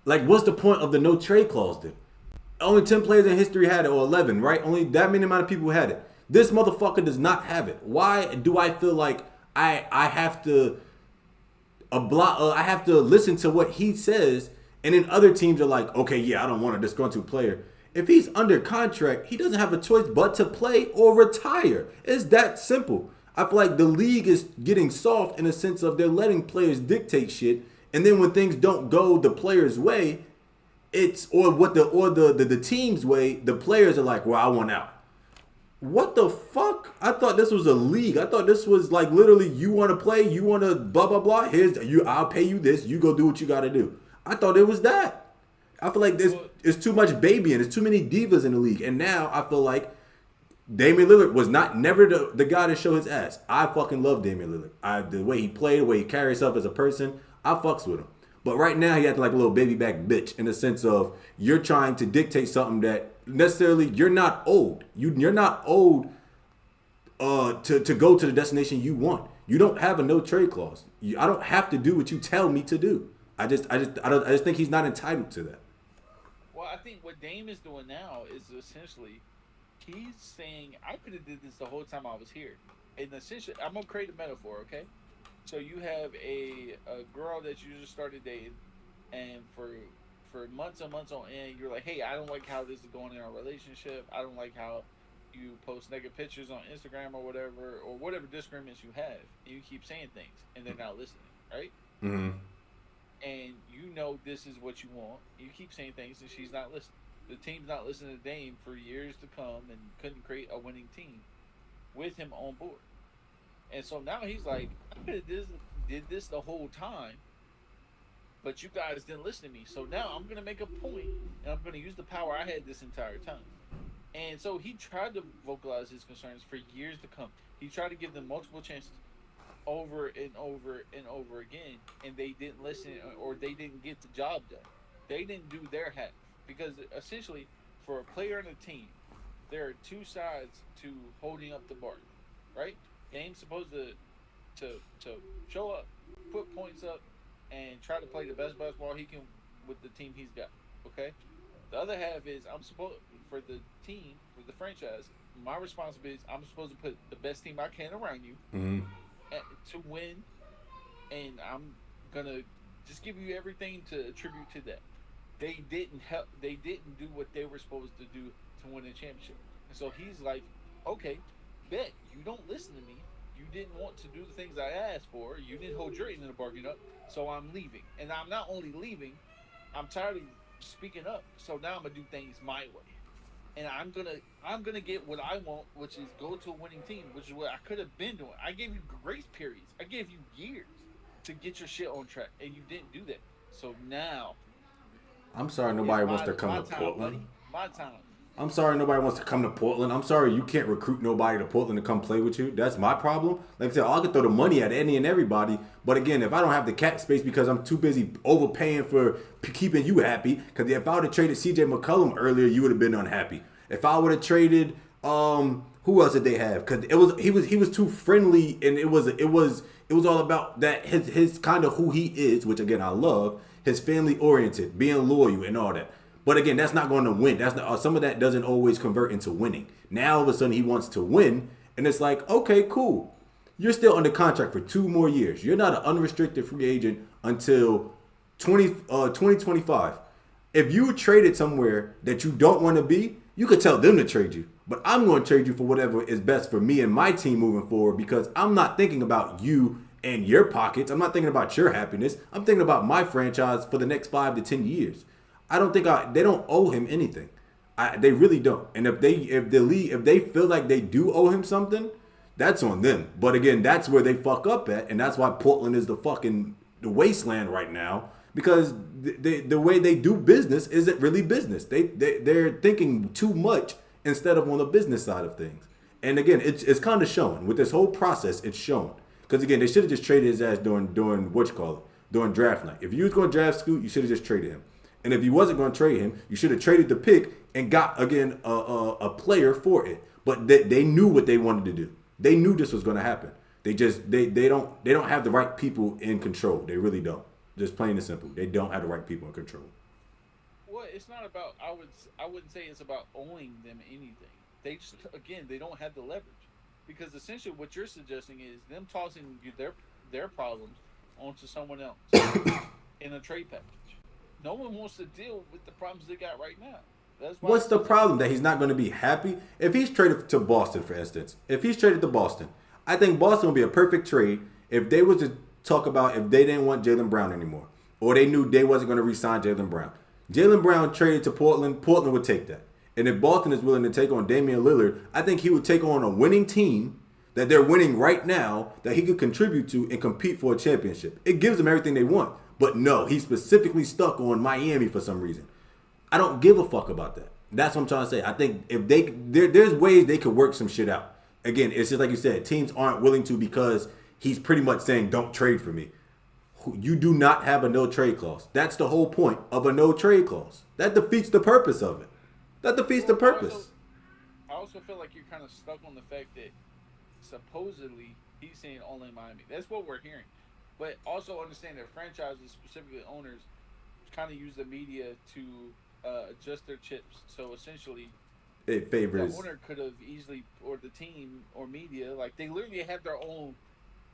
like, what's the point of the no trade clause then? Only 10 players in history had it, or 11, right? Only that many amount of people had it. This motherfucker does not have it. Why do I feel like I have to I have to listen to what he says, and then other teams are like, okay, yeah, I don't want a disgruntled player. If he's under contract, he doesn't have a choice but to play or retire. It's that simple. I feel like the league is getting soft in a sense of they're letting players dictate shit, and then when things don't go the player's way, the team's way, the players are like, well, I want out. What the fuck? I thought this was a league. I thought this was like literally, you want to play, you want to blah blah blah. I'll pay you this. You go do what you got to do. I thought it was that. I feel like it's too much baby and there's too many divas in the league. And now I feel like Damian Lillard was never the guy to show his ass. I fucking love Damian Lillard. The way he played, the way he carries himself as a person, I fucks with him. But right now he acting like a little baby back bitch in the sense of you're trying to dictate something that necessarily you're not old. You're not old to go to the destination you want. You don't have a no trade clause. I don't have to do what you tell me to do. I just think he's not entitled to that. Well, I think what Dame is doing now is essentially he's saying I could have did this the whole time I was here. And essentially, I'm gonna create a metaphor, okay? So you have a girl that you just started dating, and for months and months on end, you're like, hey, I don't like how this is going in our relationship. I don't like how you post negative pictures on Instagram or whatever disagreements you have. And you keep saying things, and they're not listening. right? Mm-hmm. And you know this is what you want. You keep saying things, and she's not listening. The team's not listening to Dame for years to come, and couldn't create a winning team with him on board. And so now he's like, I could have did this the whole time, but you guys didn't listen to me. So now I'm gonna make a point, and I'm gonna use the power I had this entire time. And so he tried to vocalize his concerns for years to come. He tried to give them multiple chances over and over and over again, and they didn't listen or they didn't get the job done. They didn't do their half because essentially, for a player and a team, there are two sides to holding up the bargain, right? Dame's supposed to show up, put points up, and try to play the best basketball he can with the team he's got. Okay. The other half is I'm supposed for the team for the franchise. My responsibility is I'm supposed to put the best team I can around you Mm-hmm. to win, and I'm gonna just give you everything to attribute to that. They didn't help. They didn't do what they were supposed to do to win a championship. And so he's like, okay, bet you don't listen to me. You didn't want to do the things I asked for. You didn't hold your end of the bargain up. So I'm leaving. And I'm not only leaving, I'm tired of speaking up. So now I'm gonna do things my way. And I'm gonna get what I want, which is go to a winning team, which is what I could have been doing. I gave you grace periods. I gave you years to get your shit on track, and you didn't do that. So now I'm sorry it's nobody wants to come my to time, buddy. Portland. My time. I'm sorry nobody wants to come to Portland. I'm sorry you can't recruit nobody to Portland to come play with you. That's my problem. Like I said, I can throw the money at any and everybody. But again, if I don't have the cap space because I'm too busy overpaying for keeping you happy, because if I would have traded C.J. McCollum earlier, you would have been unhappy. If I would have traded, who else did they have? Because he was too friendly, and it was all about that his kind of who he is, which again I love. His family oriented, being loyal, and all that. But again, that's not going to win. That's not, some of that doesn't always convert into winning. Now all of a sudden he wants to win, and it's like, okay, cool. You're still under contract for 2 more years. You're not an unrestricted free agent until 2025. If you traded somewhere that you don't want to be, you could tell them to trade you. But I'm going to trade you for whatever is best for me and my team moving forward because I'm not thinking about you and your pockets. I'm not thinking about your happiness. I'm thinking about my franchise for the next 5 to 10 years. I don't think they don't owe him anything. They really don't. And if they feel like they do owe him something, that's on them. But again, that's where they fuck up at, and that's why Portland is the wasteland right now because the way they do business isn't really business. They're thinking too much instead of on the business side of things. And again, it's kind of showing with this whole process. It's showing because again, they should have just traded his ass during during draft night. If you was going to draft Scoot, you should have just traded him. And if you wasn't going to trade him, you should have traded the pick and got, again, a player for it. But they knew what they wanted to do. They knew this was going to happen. They don't have the right people in control. They really don't. Just plain and simple. They don't have the right people in control. Well, it's not about. I wouldn't say it's about owing them anything. They just again they don't have the leverage because essentially what you're suggesting is them tossing you their problems onto someone else in a trade package. No one wants to deal with the problems they got right now. That's why. What's the problem? That he's not going to be happy? If he's traded to Boston, for instance, I think Boston would be a perfect trade if they was to talk about if they didn't want Jaylen Brown anymore or they knew they wasn't going to re-sign Jaylen Brown. Jaylen Brown traded to Portland would take that. And if Boston is willing to take on Damian Lillard, I think he would take on a winning team that they're winning right now that he could contribute to and compete for a championship. It gives them everything they want. But no, he's specifically stuck on Miami for some reason. I don't give a fuck about that. That's what I'm trying to say. I think if there's ways they could work some shit out. Again, it's just like you said, teams aren't willing to because he's pretty much saying, don't trade for me. You do not have a no trade clause. That's the whole point of a no trade clause. That defeats the purpose of it. That defeats the purpose. I also feel like you're kind of stuck on the fact that supposedly he's saying only Miami. That's what we're hearing. But also understand that franchises, specifically owners, kind of use the media to adjust their chips. So essentially, it favors. The owner could have easily, or the team, or media, like they literally have their own,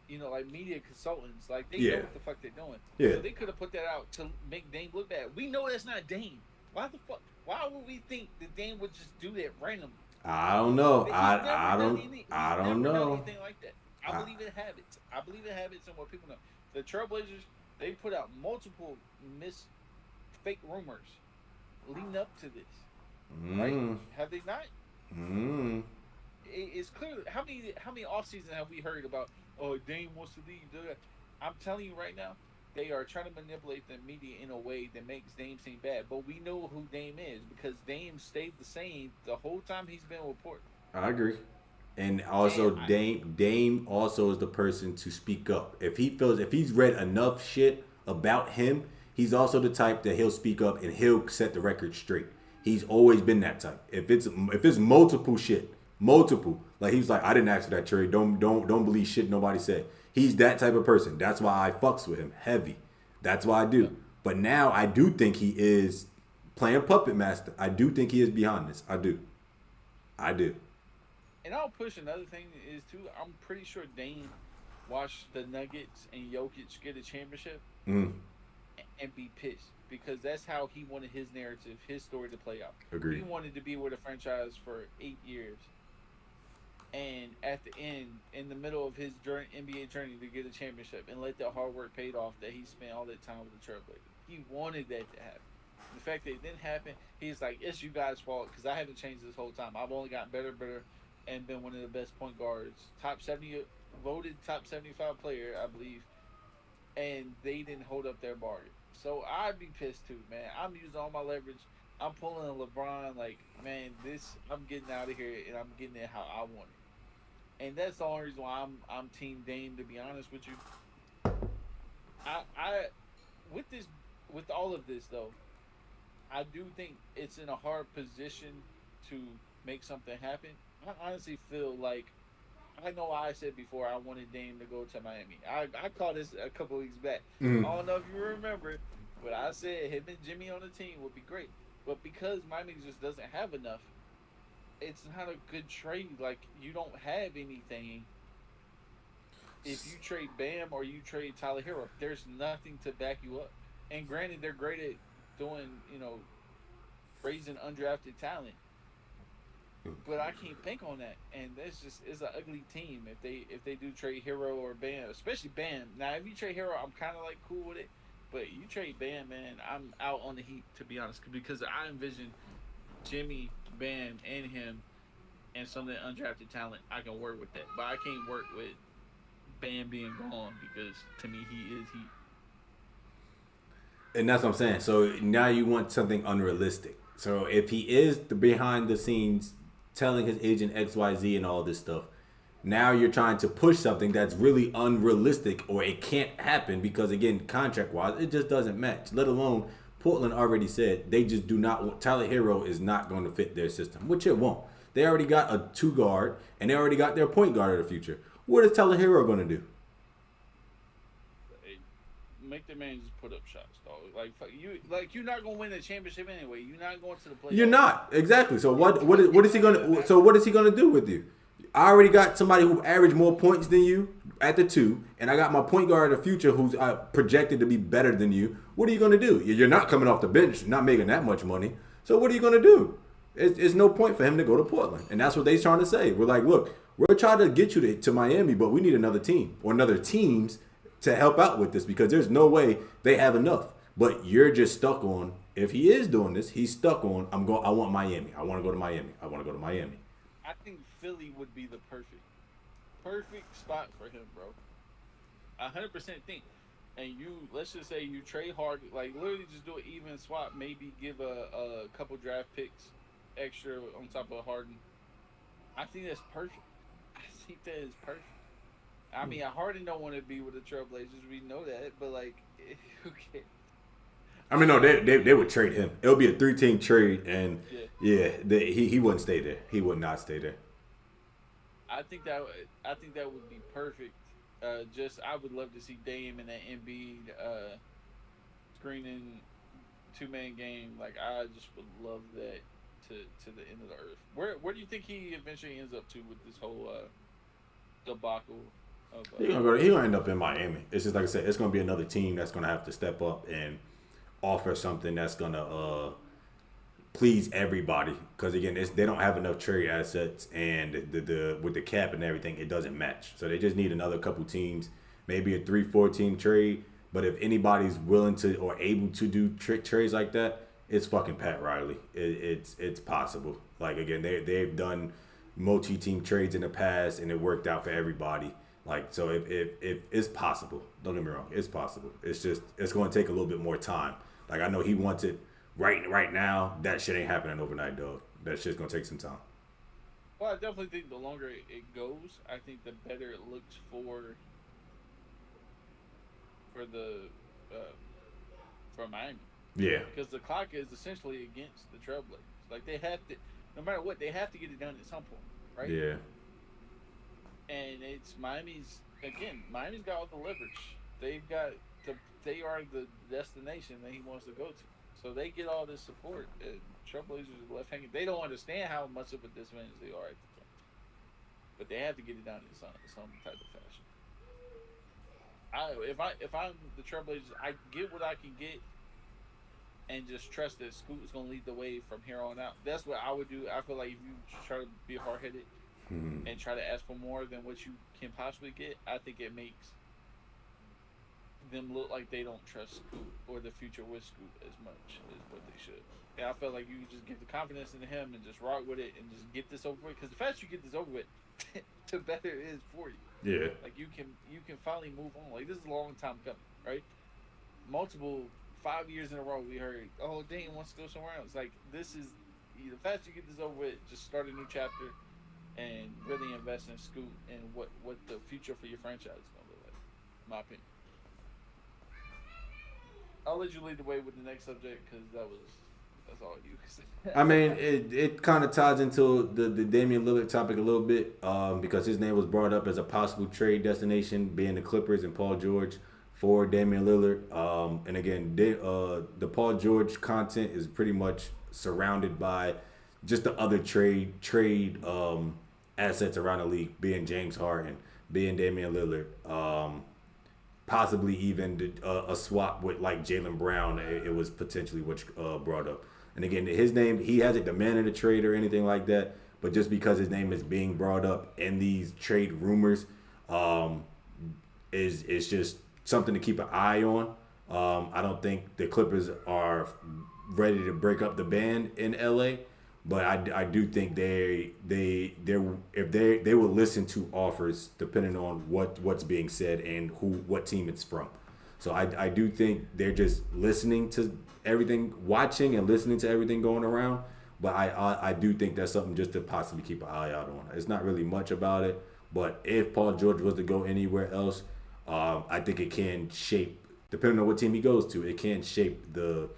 like media consultants. Like they know what the fuck they're doing. Yeah. So they could have put that out to make Dame look bad. We know that's not Dame. Why the fuck? Why would we think that Dame would just do that randomly? I don't know. I don't know. Anything like that. I believe in habits. I believe in habits and what people know. the Trailblazers, they put out multiple fake rumors leading up to this, right? Mm. Have they not? Mm. It's clear. How many off seasons have we heard about? Oh, Dame wants to leave. I'm telling you right now, they are trying to manipulate the media in a way that makes Dame seem bad. But we know who Dame is because Dame stayed the same the whole time he's been with Portland. I agree. And And also Dame also is the person to speak up. If he's read enough shit about him, he's also the type that he'll speak up and he'll set the record straight. He's always been that type. If it's multiple shit, multiple, like he's like, I didn't ask for that trade. Don't believe shit nobody said. He's that type of person. That's why I fucks with him heavy. That's why I do. But now I do think he is playing puppet master. I do think he is behind this. I do. I do. and I'll push another thing is too. I'm pretty sure Dame watched the Nuggets and Jokic get a championship Mm. and be pissed because that's how he wanted his narrative, his story to play out. Agreed. He wanted to be with a franchise for 8 years, and at the end, in the middle of his NBA journey, to get a championship and let that hard work paid off that he spent all that time with the Trailblazers. He wanted that to happen. The fact that it didn't happen, he's like, it's you guys' fault because I haven't changed this whole time. I've only gotten better, and been one of the best point guards, top 70, voted top 75 player, I believe, and they didn't hold up their bargain. So I'd be pissed too, man. I'm using all my leverage. I'm pulling a LeBron, like, man, I'm getting out of here and I'm getting it how I want it. And that's the only reason why I'm Team Dame, to be honest with you. I with all of this though, I do think it's in a hard position to make something happen. I honestly feel like I know I said before I wanted Dame to go to Miami. I called this a couple weeks back. Mm. I don't know if you remember, but I said him and Jimmy on the team would be great. But because Miami just doesn't have enough, it's not a good trade. Like, you don't have anything. If you trade Bam or you trade Tyler Hero, there's nothing to back you up. And granted, they're great at doing, raising undrafted talent. But I can't bank on that, and it's an ugly team if they do trade Hero or Bam, especially Bam. Now, if you trade Hero, I'm kind of like cool with it, but you trade Bam, man, I'm out on the Heat, to be honest, because I envision Jimmy, Bam, and him, and some of the undrafted talent. I can work with that, but I can't work with Bam being gone because to me he is Heat. And that's what I'm saying. So now you want something unrealistic. So if he is the behind the scenes telling his agent XYZ and all this stuff, now you're trying to push something that's really unrealistic or it can't happen because, again, contract wise, it just doesn't match. Let alone Portland already said they just do not want, Tyler Hero is not going to fit their system, which it won't. They already got a 2 guard and they already got their point guard of the future. What is Tyler Hero going to do? Make the man just put up shots, dog. You're not gonna win the championship anyway. You're not going to the playoffs. You're not, exactly. So what is he gonna? So what is he gonna do with you? I already got somebody who averaged more points than you at the 2, and I got my point guard of the future who's projected to be better than you. What are you gonna do? You're not coming off the bench, not making that much money. So what are you gonna do? It's no point for him to go to Portland, and that's what they're trying to say. We're like, look, we're trying to get you to Miami, but we need another team or another teams to help out with this because there's no way they have enough. But you're just stuck on, if he is doing this, he's stuck on, I want Miami. I want to go to Miami. I want to go to Miami. I think Philly would be the perfect spot for him, bro. 100% think. And let's just say you trade hard, like literally just do an even swap, maybe give a couple draft picks extra on top of Harden. I think that's perfect. I think that is perfect. I mean, Harden don't want to be with the Trailblazers. We know that, but like, who cares? I mean, no, they would trade him. It would be a 3-team trade, and he wouldn't stay there. He would not stay there. I think that would be perfect. I would love to see Dame in that Embiid screening 2-man game. Like, I just would love that to the end of the earth. Where do you think he eventually ends up to with this whole debacle? He's gonna end up in Miami. It's just like I said, it's gonna be another team that's gonna have to step up and offer something that's gonna please everybody. Because again, they don't have enough trade assets, and the with the cap and everything, it doesn't match. So they just need another couple teams maybe a 3-4 team trade. But if anybody's willing to or able to do trick trades like that, it's fucking Pat Riley. It's possible. Like again, they've done multi-team trades in the past and it worked out for everybody. Like so, if it's possible, don't get me wrong, it's possible. It's just it's going to take a little bit more time. Like I know he wants it right now. That shit ain't happening overnight, dog. That shit's gonna take some time. Well, I definitely think the longer it goes, I think the better it looks for the uh, for Miami. Yeah, Because the clock is essentially against the Trailblazers. Like they have to, no matter what, they have to get it done at some point, right? yeah, And it's Miami's again. Miami's got all the leverage. They are the destination that he wants to go to. So they get all this support. And Trailblazers are left hanging. They don't understand how much of a disadvantage they are at the time, but they have to get it done in some type of fashion. If I'm the Trailblazers, I get what I can get and just trust that Scoot is going to lead the way from here on out. That's what I would do. I feel like if you try to be hard headed and try to ask for more than what you can possibly get, I think it makes them look like they don't trust Scoot or the future with Scoot as much as what they should. And I feel like you just give the confidence in him and just rock with it and just get this over with. Because the faster you get this over with, the better it is for you. yeah. Like you can finally move on. Like this is a long time coming, right? Multiple 5 years in a row we heard, oh, Dane wants to go somewhere else. Like this is the faster you get this over with, just start a new chapter and really invest in Scoot and what the future for your franchise is gonna look like. In my opinion. I'll let you lead the way with the next subject because that's all you. I mean, it kind of ties into the Damian Lillard topic a little bit because his name was brought up as a possible trade destination, being the Clippers and Paul George for Damian Lillard. And again, the Paul George content is pretty much surrounded by just the other trade assets around the league, being James Harden, being Damian Lillard. Possibly even a swap with like Jaylen Brown. It was potentially what brought up. And again, his name, he hasn't demanded a trade or anything like that. But just because his name is being brought up in these trade rumors, is just something to keep an eye on. I don't think the Clippers are ready to break up the band in LA. But I do think they will listen to offers depending on what's being said and what team it's from. So I do think they're just listening to everything, watching and listening to everything going around. But I do think that's something just to possibly keep an eye out on. It's not really much about it, but if Paul George was to go anywhere else, I think it can shape, depending on what team he goes to, it can shape the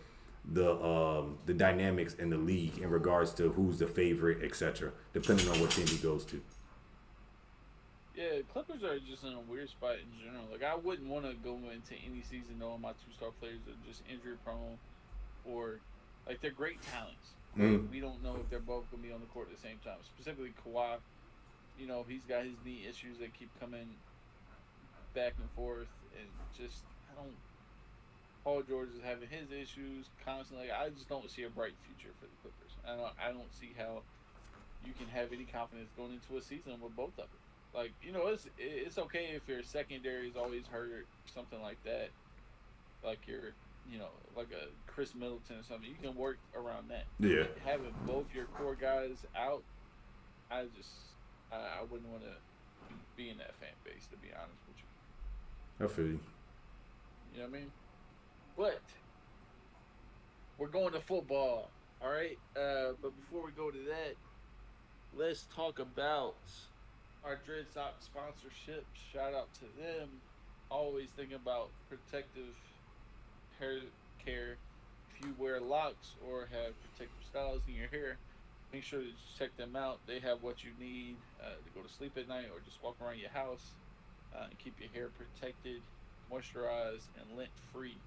dynamics in the league in regards to who's the favorite, etc. Depending on what team he goes to. Yeah, Clippers are just in a weird spot in general. Like I wouldn't want to go into any season knowing my 2-star players are just injury prone, or like they're great talents. We don't know if they're both gonna be on the court at the same time. Specifically Kawhi, he's got his knee issues that keep coming back and forth, and just Paul George is having his issues constantly. I just don't see a bright future for the Clippers. I don't see how you can have any confidence going into a season with both of them. Like it's okay if your secondary is always hurt, something like that. Like you're like a Chris Middleton or something. You can work around that. Yeah. But having both your core guys out, I wouldn't want to be in that fan base, to be honest with you. I feel you. You know what I mean? But we're going to football, all right? But before we go to that, let's talk about our Dreadsock sponsorship. Shout out to them. Always thinking about protective hair care. If you wear locks or have protective styles in your hair, make sure to check them out. They have what you need to go to sleep at night or just walk around your house and keep your hair protected, moisturized, and lint-free.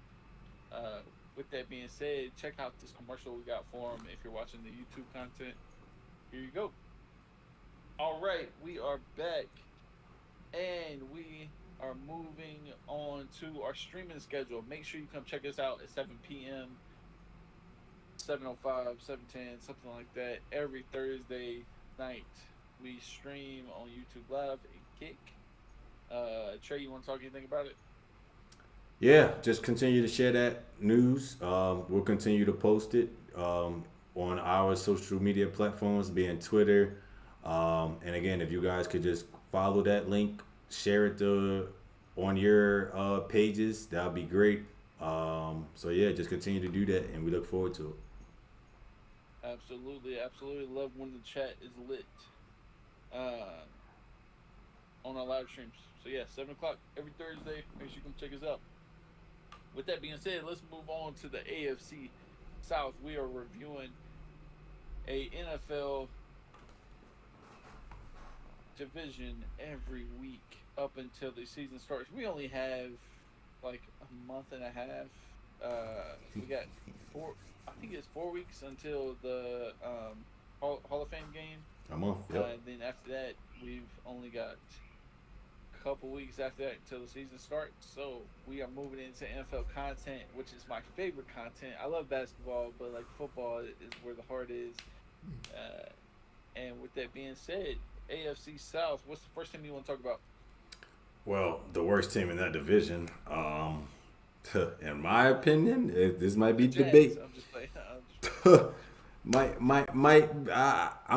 With that being said, check out this commercial we got for them if you're watching the YouTube content. Here you go. All right, we are back, and we are moving on to our streaming schedule. Make sure you come check us out at 7 p.m., 7:05, 7:10, something like that. Every Thursday night, we stream on YouTube Live and Kick. Trey, you want to talk anything about it? Yeah, just continue to share that news. We'll continue to post it on our social media platforms, being Twitter. And again, if you guys could just follow that link, share it on your pages, that would be great. So yeah, just continue to do that, and we look forward to it. Absolutely, absolutely. Love when the chat is lit uh, on our live streams. So yeah, 7 o'clock every Thursday. Make sure you come check us out. With that being said, let's move on to the AFC South. We are reviewing a NFL division every week up until the season starts. We only have like a month and a half. We got four. I think it's 4 weeks until the Hall of Fame game. A month. Yep. And then after that, we've only got a couple weeks after that until the season starts. So we are moving into NFL content, which is my favorite content. I love basketball, but like football is where the heart is. And with that being said, AFC South, what's the first team you want to talk about? Well, the worst team in that division, in my opinion, this might be debate. I'm just playing. I'm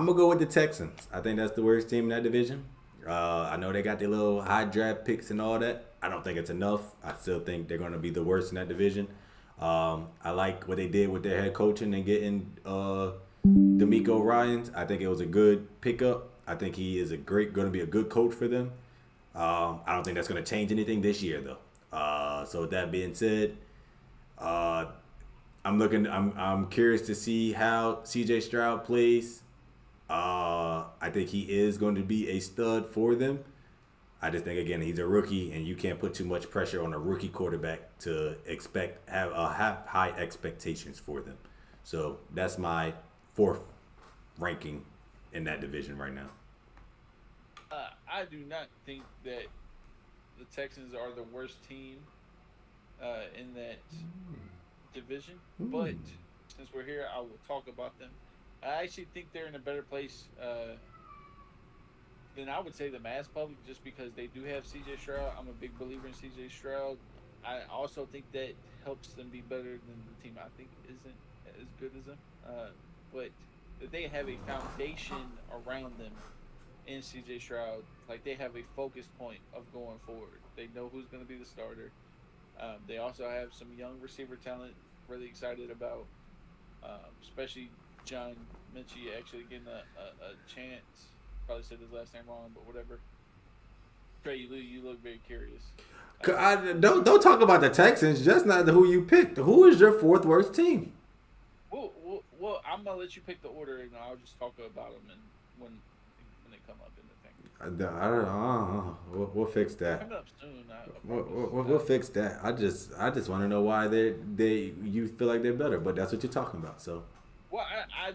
gonna go with the Texans. I think that's the worst team in that division. I know they got their little high draft picks and all that. I don't think it's enough. I still think they're gonna be the worst in that division. I like what they did with their head coaching and getting D'Amico Ryans. I think it was a good pickup. I think he is going to be a good coach for them. I don't think that's going to change anything this year, though. So with that being said, I'm curious to see how C.J. Stroud plays. I think he is going to be a stud for them. I just think, again, he's a rookie, and you can't put too much pressure on a rookie quarterback to have high expectations for them. So that's my fourth ranking in that division right now. I do not think that the Texans are the worst team in that division, but since we're here, I will talk about them. I actually think they're in a better place than I would say the mass public, just because they do have C.J. Stroud. I'm a big believer in C.J. Stroud. I also think that helps them be better than the team I think isn't as good as them. But they have a foundation around them in C.J. Stroud. Like, they have a focus point of going forward. They know who's going to be the starter. They also have some young receiver talent. Really excited about, especially John Minchie actually getting a chance. Probably said his last name wrong, but whatever. Trey, you look very curious. Don't talk about the Texans. That's not who you picked. Who is your fourth worst team? Well, I'm gonna let you pick the order, and I'll just talk about them and when they come up in the thing. I don't know. We'll fix that. Coming up soon. We'll fix that. I just want to know why you feel like they're better, but that's what you're talking about. So. Well, I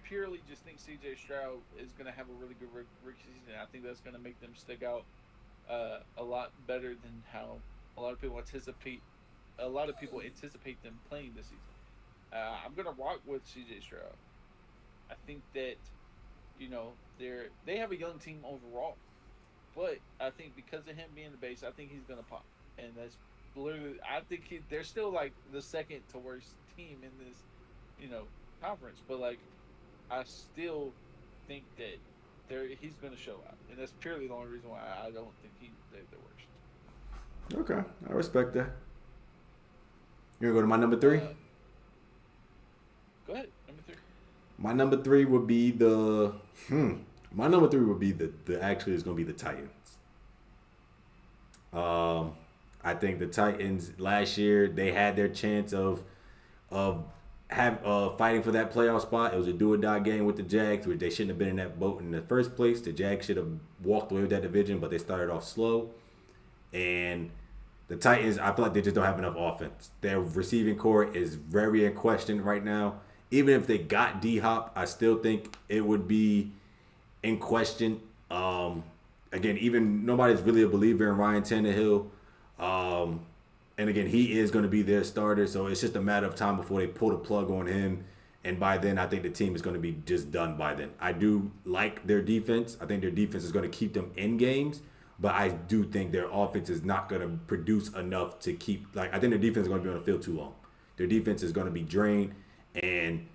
purely just think C.J. Stroud is going to have a really good rookie season. I think that's going to make them stick out a lot better than how a lot of people anticipate. A lot of people anticipate them playing this season. I'm going to rock with C.J. Stroud. I think that they have a young team overall, but I think because of him being the base, I think he's going to pop, and that's literally. I think they're still like the second to worst team in this, conference, but like I still think that he's going to show out, and that's purely the only reason why I don't think they're the worst. Okay, I respect that. You gonna go to my number 3? Go ahead, number 3. My number 3 would be the. My number 3 would be the actually is going to be the Titans. I think the Titans last year they had their chance of fighting for that playoff spot. It was a do or die game with the Jags, where they shouldn't have been in that boat in the first place. The Jags should have walked away with that division, but they started off slow. And the Titans, I feel like they just don't have enough offense. Their receiving core is very in question right now. Even if they got D-Hop, I still think it would be in question. Again, even nobody's really a believer in Ryan Tannehill. And again, he is going to be their starter, so it's just a matter of time before they pull the plug on him. And by then, I think the team is going to be just done by then. I do like their defense. I think their defense is going to keep them in games. but I do think their offense is not going to produce enough to keep. Like I think their defense is going to be on the field too long. Their defense is going to be drained, and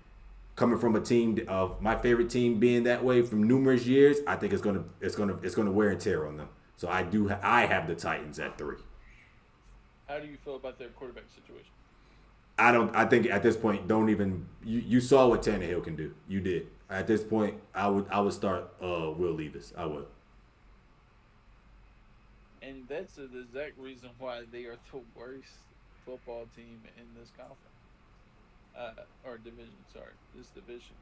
coming from a team of my favorite team being that way from numerous years, I think it's gonna wear and tear on them. So I have the Titans at 3. How do you feel about their quarterback situation? I think at this point don't even you saw what Tannehill can do. You did. At this point I would start Will Levis. I would. And that's the exact reason why they are the worst football team in this conference. Or division, sorry, this division.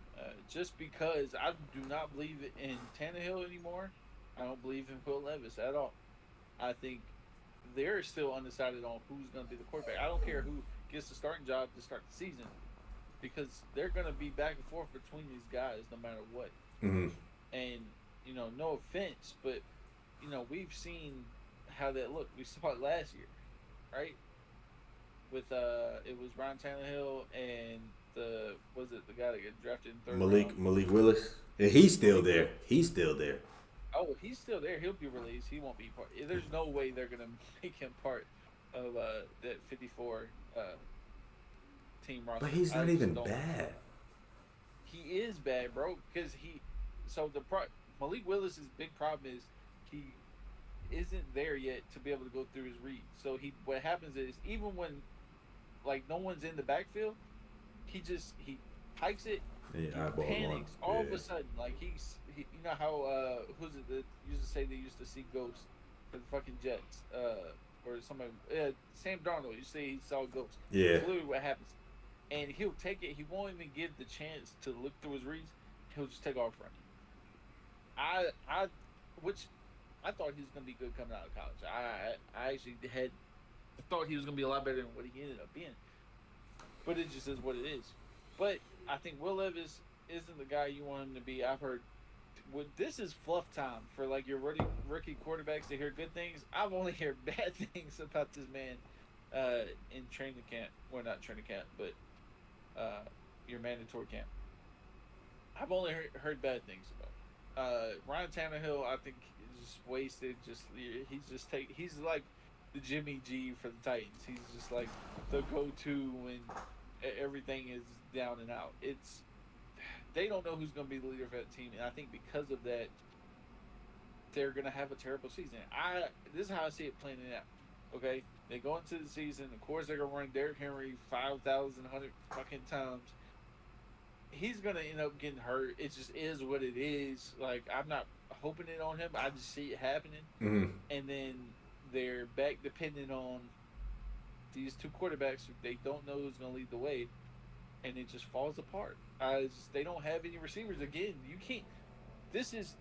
Just because I do not believe in Tannehill anymore, I don't believe in Will Levis at all. I think they're still undecided on who's going to be the quarterback. I don't care who gets the starting job to start the season because they're going to be back and forth between these guys no matter what. Mm-hmm. And, no offense, but, we've seen how that looked. We saw it last year, right? With it was Ryan Tannehill and the guy that got drafted in third round? Malik Willis. And he's still Malik there. Willis. He's still there. Oh, he's still there. He'll be released. He won't be part. There's no way they're gonna make him part of that 54 team roster. But he's not even bad. He is bad, bro. Because Malik Willis's big problem is he isn't there yet to be able to go through his reads. So what happens is even when no one's in the backfield, he hikes it. Yeah, he panics all of a sudden. You know how who's it that used to say they used to see ghosts for the fucking Jets or somebody Sam Darnold used to say he saw ghosts. Yeah, That's literally what happens. And he'll take it. He won't even give the chance to look through his reads. He'll just take off running. I thought he was gonna be good coming out of college. I actually thought he was gonna be a lot better than what he ended up being. But it just is what it is. But I think Will Levis isn't the guy you want him to be. I've heard this is fluff time for your rookie quarterbacks to hear good things. I've only heard bad things about this man in training camp. Well, not training camp, but your mandatory camp. I've only heard bad things about Ryan Tannehill. I think is just wasted. He's like the Jimmy G for the Titans. He's just like the go-to when everything is down and out. They don't know who's going to be the leader of that team, and I think because of that, they're going to have a terrible season. This is how I see it playing out. Okay, they go into the season. Of course, they're going to run Derrick Henry 5,100 fucking times. He's going to end up getting hurt. It just is what it is. I'm not hoping it on him. I just see it happening. Mm-hmm. And then they're back depending on these two quarterbacks who they don't know who's going to lead the way, and it just falls apart. They don't have any receivers. Again, you can't. This is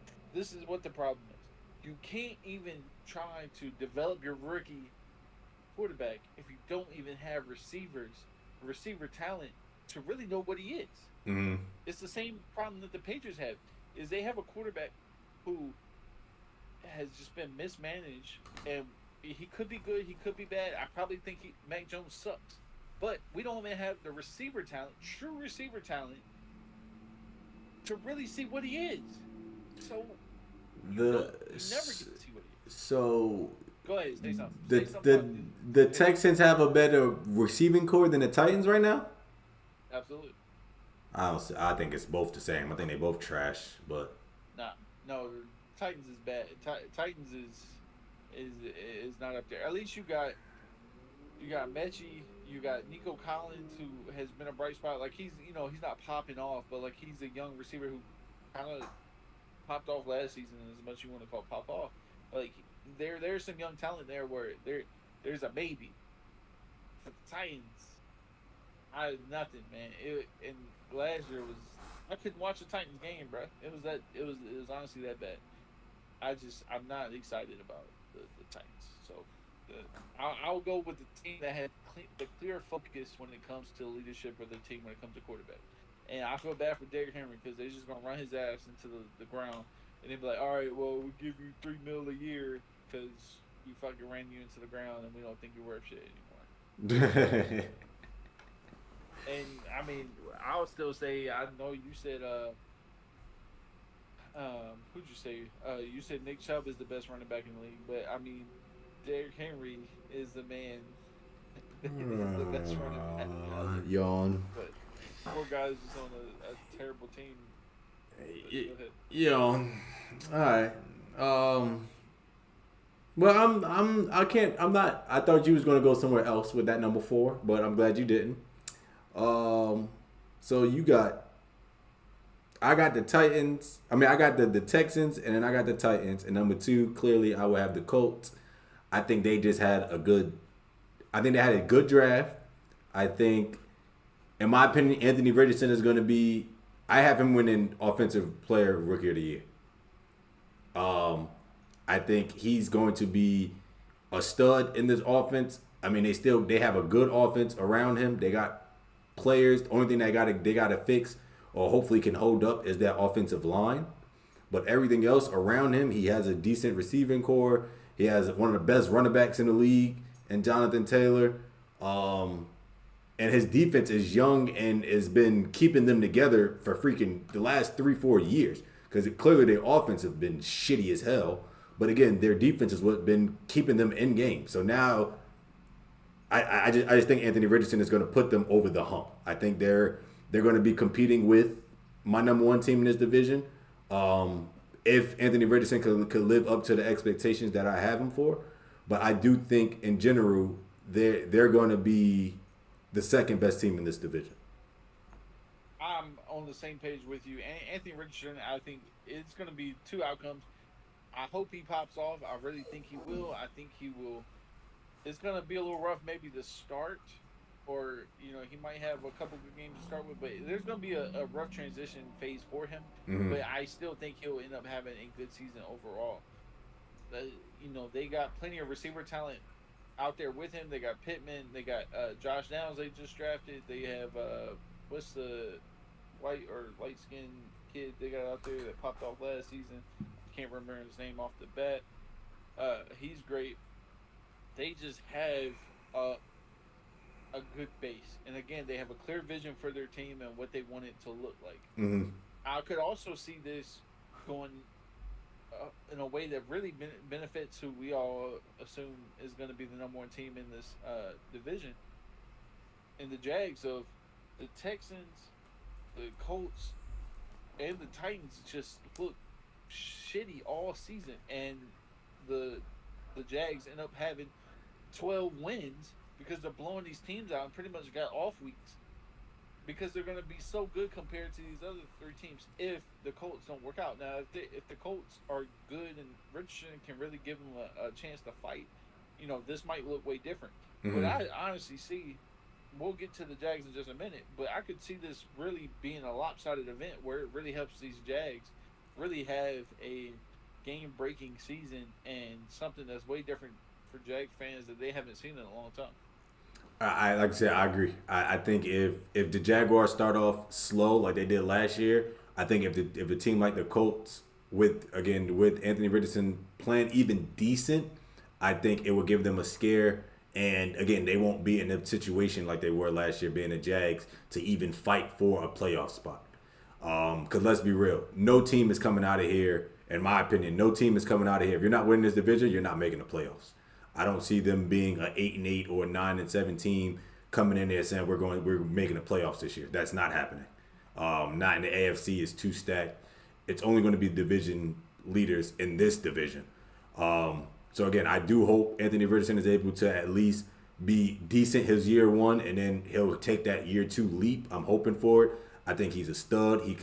what the problem is. You can't even try to develop your rookie quarterback if you don't even have receiver talent to really know what he is. Mm-hmm. It's the same problem that the Patriots have. Is they have a quarterback who has just been mismanaged, and he could be good, he could be bad. I probably think Mac Jones sucks, but we don't even have the receiver talent, true receiver talent, to really see what he is. So you never get to see what he is. So go ahead, say something. The Texans have a better receiving core than the Titans right now. Absolutely. I think it's both the same. I think they both trash, but no, Titans is bad. Titans is not up there. At least you got Mechie, you got Nico Collins, who has been a bright spot. He's not popping off, but he's a young receiver who kind of popped off last season, as much you want to call pop off. There's some young talent there where there's a maybe. For the Titans, nothing, man. And last year I couldn't watch the Titans game, bro. It was honestly that bad. I'm not excited about the Titans. So I'll go with the team that had the clear focus when it comes to leadership, or the team when it comes to quarterback. And I feel bad for Derrick Henry because they're just gonna run his ass into the ground, and they'll be like, all right, well, we'll give you $3 million a year because he fucking ran you into the ground, and we don't think you're worth shit anymore. And I mean, I'll still say, I know you said Who'd you say? You said Nick Chubb is the best running back in the league, but I mean, Derrick Henry is the man. Is the best running back out there. Yawn. But poor guy's just on a terrible team. But go ahead. Yawn. All right. Well, I can't. I'm not. I thought you was gonna go somewhere else with that number 4, but I'm glad you didn't. So you got. I got the Titans. I mean, I got the Texans, and then I got the Titans. And number 2, clearly, I would have the Colts. I think they just had a good. I think they had a good draft. I think, in my opinion, Anthony Richardson is going to be. I have him winning Offensive Player Rookie of the Year. I think he's going to be a stud in this offense. I mean, they have a good offense around him. They got players. The only thing they gotta fix or hopefully can hold up is that offensive line. But everything else around him, he has a decent receiving core. He has one of the best running backs in the league, and Jonathan Taylor. And his defense is young and has been keeping them together for freaking the last 3-4 years. Because clearly their offense has been shitty as hell. But again, their defense is what's been keeping them in game. So now, I just think Anthony Richardson is going to put them over the hump. I think they're going to be competing with my number 1 team in this division. If Anthony Richardson could live up to the expectations that I have him for, but I do think in general they're going to be the second best team in this division. I'm on the same page with you. Anthony Richardson, I think it's going to be 2 outcomes. I hope he pops off. I really think he will. I think he will. It's going to be a little rough maybe to start, or, he might have a couple good games to start with, but there's going to be a rough transition phase for him. Mm-hmm. But I still think he'll end up having a good season overall. They got plenty of receiver talent out there with him. They got Pittman. They got Josh Downs they just drafted. They have, what's the light-skinned kid they got out there that popped off last season? Can't remember his name off the bat. He's great. They just have a good base, and again, they have a clear vision for their team and what they want it to look like. Mm-hmm. I could also see this going in a way that really benefits who we all assume is going to be the number 1 team in this division, in the Jags of the Texans, the Colts, and the Titans just look shitty all season, and the Jags end up having 12 wins because they're blowing these teams out and pretty much got off weeks because they're going to be so good compared to these other 3 teams if the Colts don't work out. Now, if the Colts are good and Richardson can really give them a chance to fight, this might look way different. Mm-hmm. But I honestly see, we'll get to the Jags in just a minute, but I could see this really being a lopsided event where it really helps these Jags really have a game-breaking season and something that's way different for Jags fans that they haven't seen in a long time. Like I said, I agree. I think if the Jaguars start off slow like they did last year, I think if a team like the Colts with Anthony Richardson playing even decent, I think it will give them a scare. And again, they won't be in a situation like they were last year, being the Jags, to even fight for a playoff spot. Because let's be real, no team is coming out of here. In my opinion, no team is coming out of here. If you're not winning this division, you're not making the playoffs. I don't see them being an 8-8 or 9-7 team coming in there saying we're making the playoffs this year. That's not happening. Not in the AFC. It's too stacked. It's only going to be division leaders in this division. So again, I do hope Anthony Richardson is able to at least be decent his year 1, and then he'll take that year 2 leap. I'm hoping for it. I think he's a stud. He's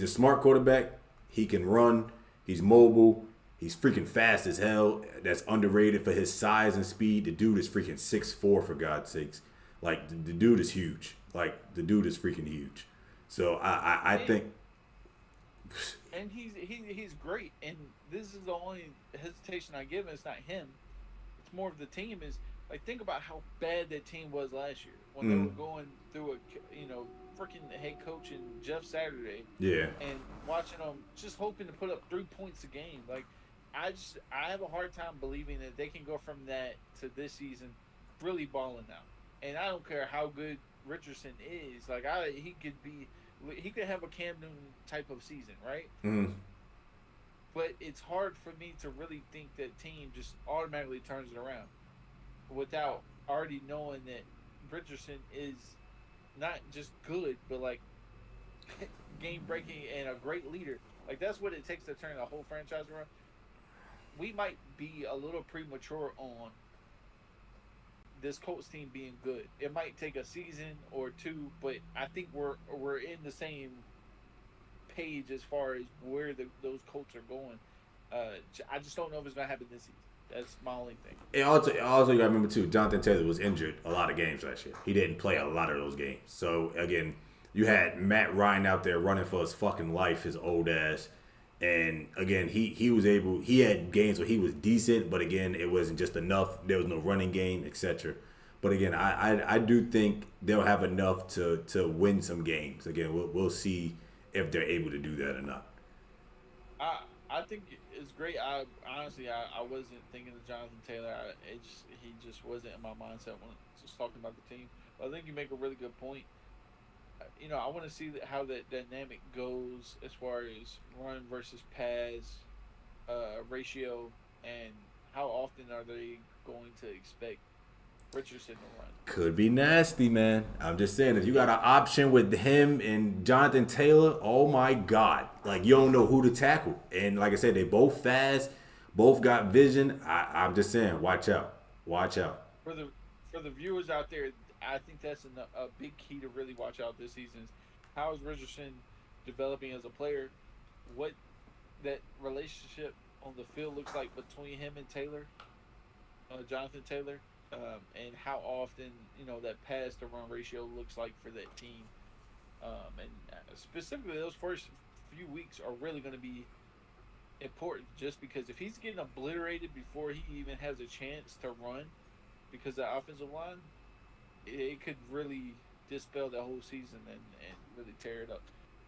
a smart quarterback. He can run. He's mobile. He's freaking fast as hell. That's underrated for his size and speed. The dude is freaking 6'4", for God's sakes. Like, the dude is huge. Like, the dude is freaking huge. So I think. And he's great. And this is the only hesitation I give. It's not him. It's more of the team. Is like, think about how bad that team was last year when they were going through a freaking head coach and Jeff Saturday. Yeah. And watching them just hoping to put up 3 points a game. Like, I have a hard time believing that they can go from that to this season really balling out. And I don't care how good Richardson is. Like, he could be he could have a Cam Newton type of season, right? Mm. But it's hard for me to really think that team just automatically turns it around without already knowing that Richardson is not just good, but like game breaking and a great leader. Like that's what it takes to turn a whole franchise around. We might be a little premature on this Colts team being good. It might take a season or two, but I think we're in the same page as far as where those Colts are going. I just don't know if it's gonna happen this season. That's my only thing. Also you gotta remember too, Jonathan Taylor was injured a lot of games last year. He didn't play a lot of those games. So again, you had Matt Ryan out there running for his fucking life, his old ass. And again, he had games where he was decent, but again, it wasn't just enough. There was no running game, etc. But again, I do think they'll have enough to win some games. Again, we'll see if they're able to do that or not. I think it's great. I wasn't thinking of Jonathan Taylor. He just wasn't in my mindset when just talking about the team. But I think you make a really good point. I want to see how that dynamic goes as far as run versus pass ratio, and how often are they going to expect Richardson to run. Could be nasty, man. I'm just saying, if you got an option with him and Jonathan Taylor, oh my God. Like, you don't know who to tackle. And like I said, they both fast, both got vision. I'm just saying, watch out. Watch out. For the viewers out there, I think that's a big key to really watch out this season. Is how is Richardson developing as a player? What that relationship on the field looks like between him and Taylor, Jonathan Taylor, and how often that pass to run ratio looks like for that team. And specifically, those first few weeks are really going to be important, just because if he's getting obliterated before he even has a chance to run, because the offensive line, it could really dispel that whole season and really tear it up.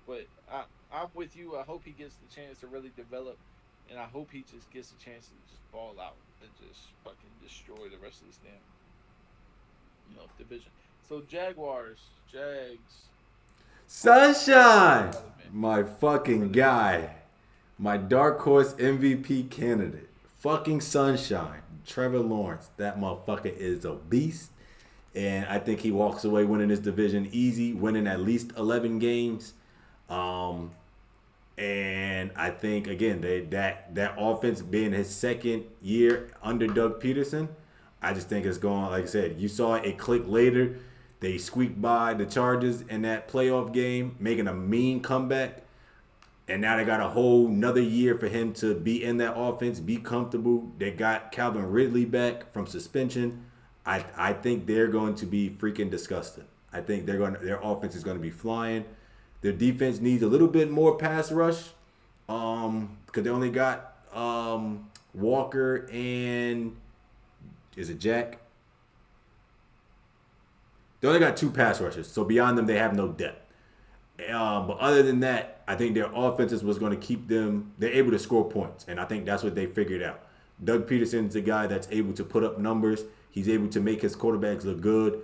But I'm with you. I hope he gets the chance to really develop, and I hope he just gets a chance to just ball out and just fucking destroy the rest of this damn division. So Jags. Sunshine, my fucking guy, my dark horse MVP candidate, fucking Sunshine, Trevor Lawrence. That motherfucker is a beast. And I think he walks away winning this division easy, winning at least 11 games. And I think, again, that offense being his second year under Doug Peterson, I just think it's going, like I said, you saw it click later. They squeaked by the Chargers in that playoff game, making a mean comeback. And now they got a whole another year for him to be in that offense, be comfortable. They got Calvin Ridley back from suspension. I think they're going to be freaking disgusting. I think their offense is going to be flying. Their defense needs a little bit more pass rush, because they only got Walker and is it Jack? They only got 2 pass rushers, so beyond them they have no depth. But other than that, I think their offenses was going to keep them. They're able to score points, and I think that's what they figured out. Doug Peterson's a guy that's able to put up numbers. He's able to make his quarterbacks look good.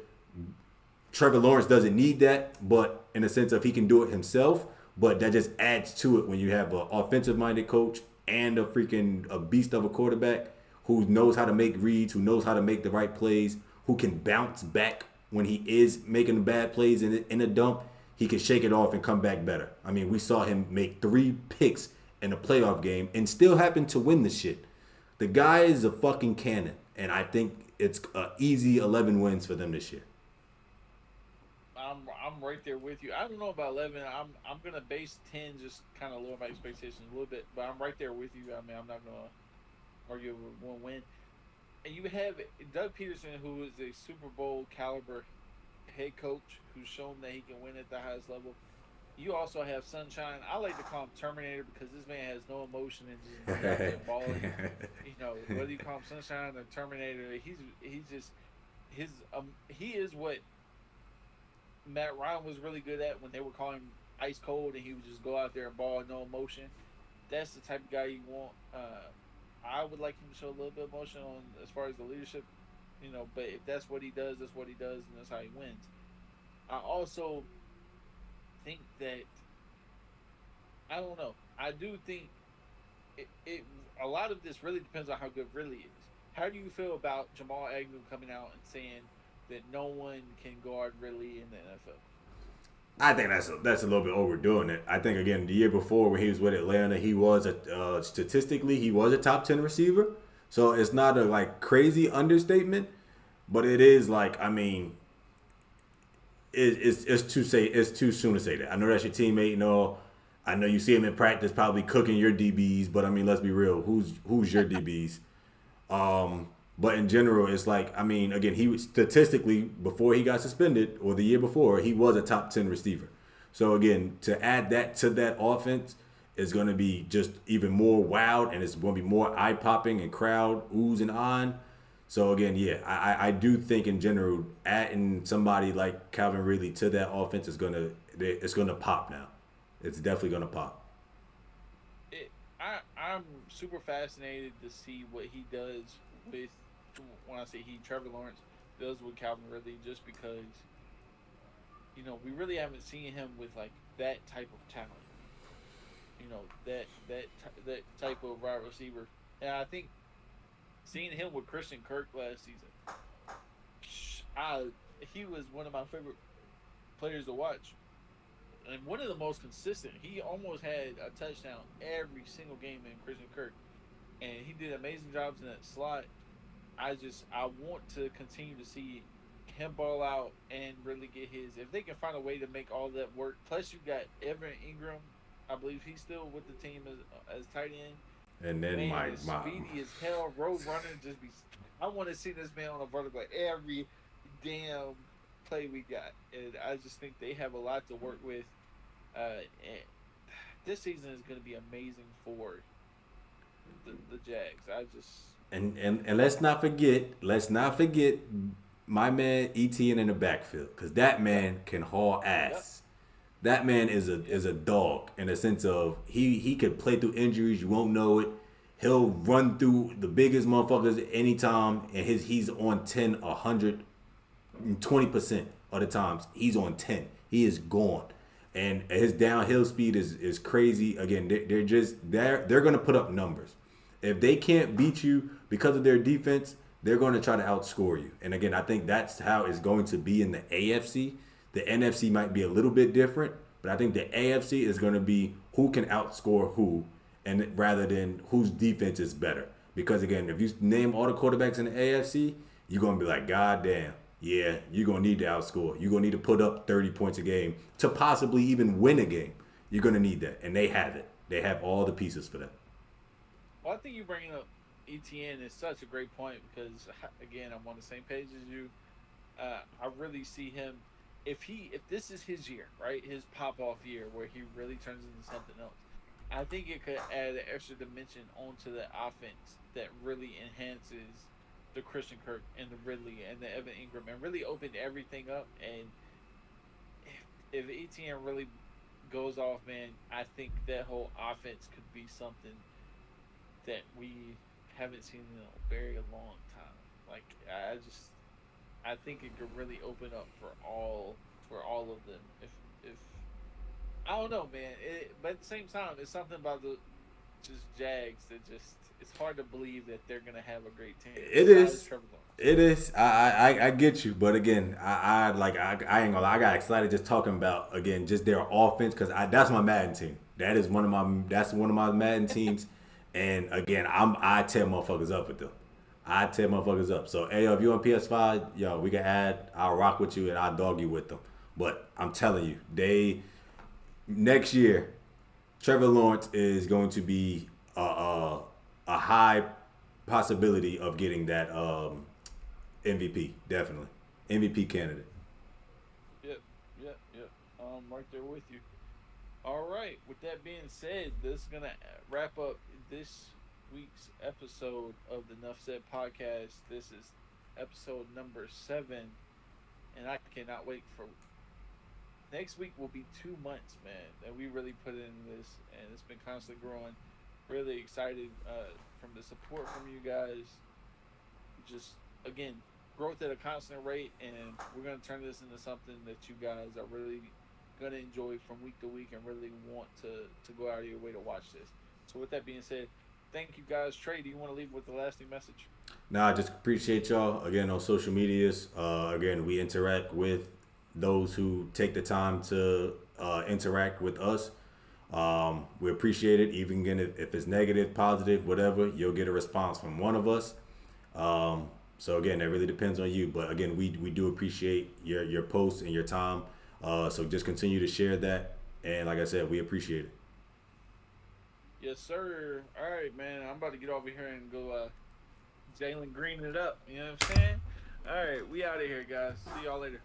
Trevor Lawrence doesn't need that, but in a sense of he can do it himself. But that just adds to it when you have an offensive-minded coach and a beast of a quarterback who knows how to make reads, who knows how to make the right plays, who can bounce back when he is making bad plays in a dump. He can shake it off and come back better. I mean, we saw him make 3 picks in a playoff game and still happen to win the shit. The guy is a fucking cannon, and I think it's an easy 11 wins for them this year. I'm right there with you. I don't know about 11. I'm gonna base 10, just kind of lower my expectations a little bit, but I'm right there with you. I mean, I'm not gonna argue over one win. And you have Doug Peterson, who is a Super Bowl caliber head coach, who's shown that he can win at the highest level. You also have Sunshine. I like to call him Terminator because this man has no emotion and just out there balling. Whether you call him Sunshine or Terminator, he's just he is what Matt Ryan was really good at when they were calling him ice cold, and he would just go out there and ball, no emotion. That's the type of guy you want. I would like him to show a little bit of emotion on as far as the leadership, but if that's what he does, and that's how he wins. I also think that I don't know. I do think it a lot of this really depends on how good Ridley is. How do you feel about Jamal Agnew coming out and saying that no one can guard Ridley in the NFL? I think that's a little bit overdoing it. I think again the year before when he was with Atlanta, he was a statistically he was a top 10 receiver. So it's not a like crazy understatement, but it is like I mean it's too soon to say that. I know that's your teammate and all. I know you see him in practice probably cooking your DBs, but I mean let's be real, who's your DBs? But in general, it's like I mean, again, he was statistically before he got suspended or the year before, he was a top 10 receiver. So again, to add that to that offense is going to be just even more wild, and it's going to be more eye popping and crowd oozing on. So again, yeah, I do think in general, adding somebody like Calvin Ridley to that offense is gonna pop now. It's definitely gonna pop. I'm super fascinated to see what he does with when I say he Trevor Lawrence does with Calvin Ridley, just because we really haven't seen him with like that type of talent. That type of wide receiver, and I think seeing him with Christian Kirk last season, I he was one of my favorite players to watch and one of the most consistent. He almost had a touchdown every single game in Christian Kirk, and he did amazing jobs in that slot. I want to continue to see him ball out and really get his. If they can find a way to make all that work, plus you got Evan Ingram. I believe he's still with the team as tight end. And then Man, my is my speedy as hell. Road runner just be. I want to see this man on a vertical every damn play we got, and I just think they have a lot to work with. And this season is going to be amazing for the Jags. I just and let's not forget my man ETN in the backfield because that yep, man can haul yep, ass. That man yep. is a dog in the sense of he could play through injuries. You won't know it. He'll run through the biggest motherfuckers anytime, and he's on 10, 120% of the times he's on 10. He is gone, and his downhill speed is crazy. Again, they're gonna put up numbers. If they can't beat you because of their defense, they're going to try to outscore you. And again, I think that's how it's going to be in the AFC. The NFC might be a little bit different, but I think the AFC is going to be who can outscore who, and rather than whose defense is better. Because again, if you name all the quarterbacks in the AFC, you're going to be like, God damn, yeah, you're going to need to outscore. You're going to need to put up 30 points a game to possibly even win a game. You're going to need that, and they have it. They have all the pieces for that. Well, I think you bringing up ETN is such a great point because again, I'm on the same page as you. I really see him if this is his year, right? His pop off year where he really turns into something else. I think it could add an extra dimension onto the offense that really enhances the Christian Kirk and the Ridley and the Evan Ingram and really opened everything up. And if ETN really goes off, man, I think that whole offense could be something that we haven't seen in a very long time. Like I think it could really open up for all of them. If I don't know, man. But at the same time, it's something about the just Jags that just it's hard to believe that they're gonna have a great team It besides is. Trevor Lawrence. It is. I get you, but again, I ain't gonna lie. I got excited just talking about again just their offense because that's my Madden team. That's one of my Madden teams, and again, I tear motherfuckers up with them. I tear motherfuckers up. So hey, if you on PS5, yo, we can add. I'll rock with you and I'll dog you with them. But I'm telling you, they next year, Trevor Lawrence is going to be a high possibility of getting that MVP. Definitely MVP candidate. Yep, yep, yep. Right there with you. All right. With that being said, this is gonna wrap up this week's episode of the Nuff Said podcast. This is episode number 7, and I cannot wait for next week. Will be 2 months, man, and we really put in this, and it's been constantly growing. Really excited from the support from you guys. Just again, growth at a constant rate, and we're gonna turn this into something that you guys are really gonna enjoy from week to week and really want to go out of your way to watch this. So with that being said, thank you guys. Trey, do you want to leave with the lasting message? Nah, I just appreciate y'all again on social medias. Again, we interact with those who take the time to interact with us. We appreciate it, even again if it's negative, positive, whatever. You'll get a response from one of us. So again, that really depends on you. But again, we do appreciate your posts and your time. So just continue to share that. And like I said, we appreciate it. Yes, sir. All right, man. I'm about to get over here and go Jalen Green it up. You know what I'm saying? All right, we out of here, guys. See y'all later.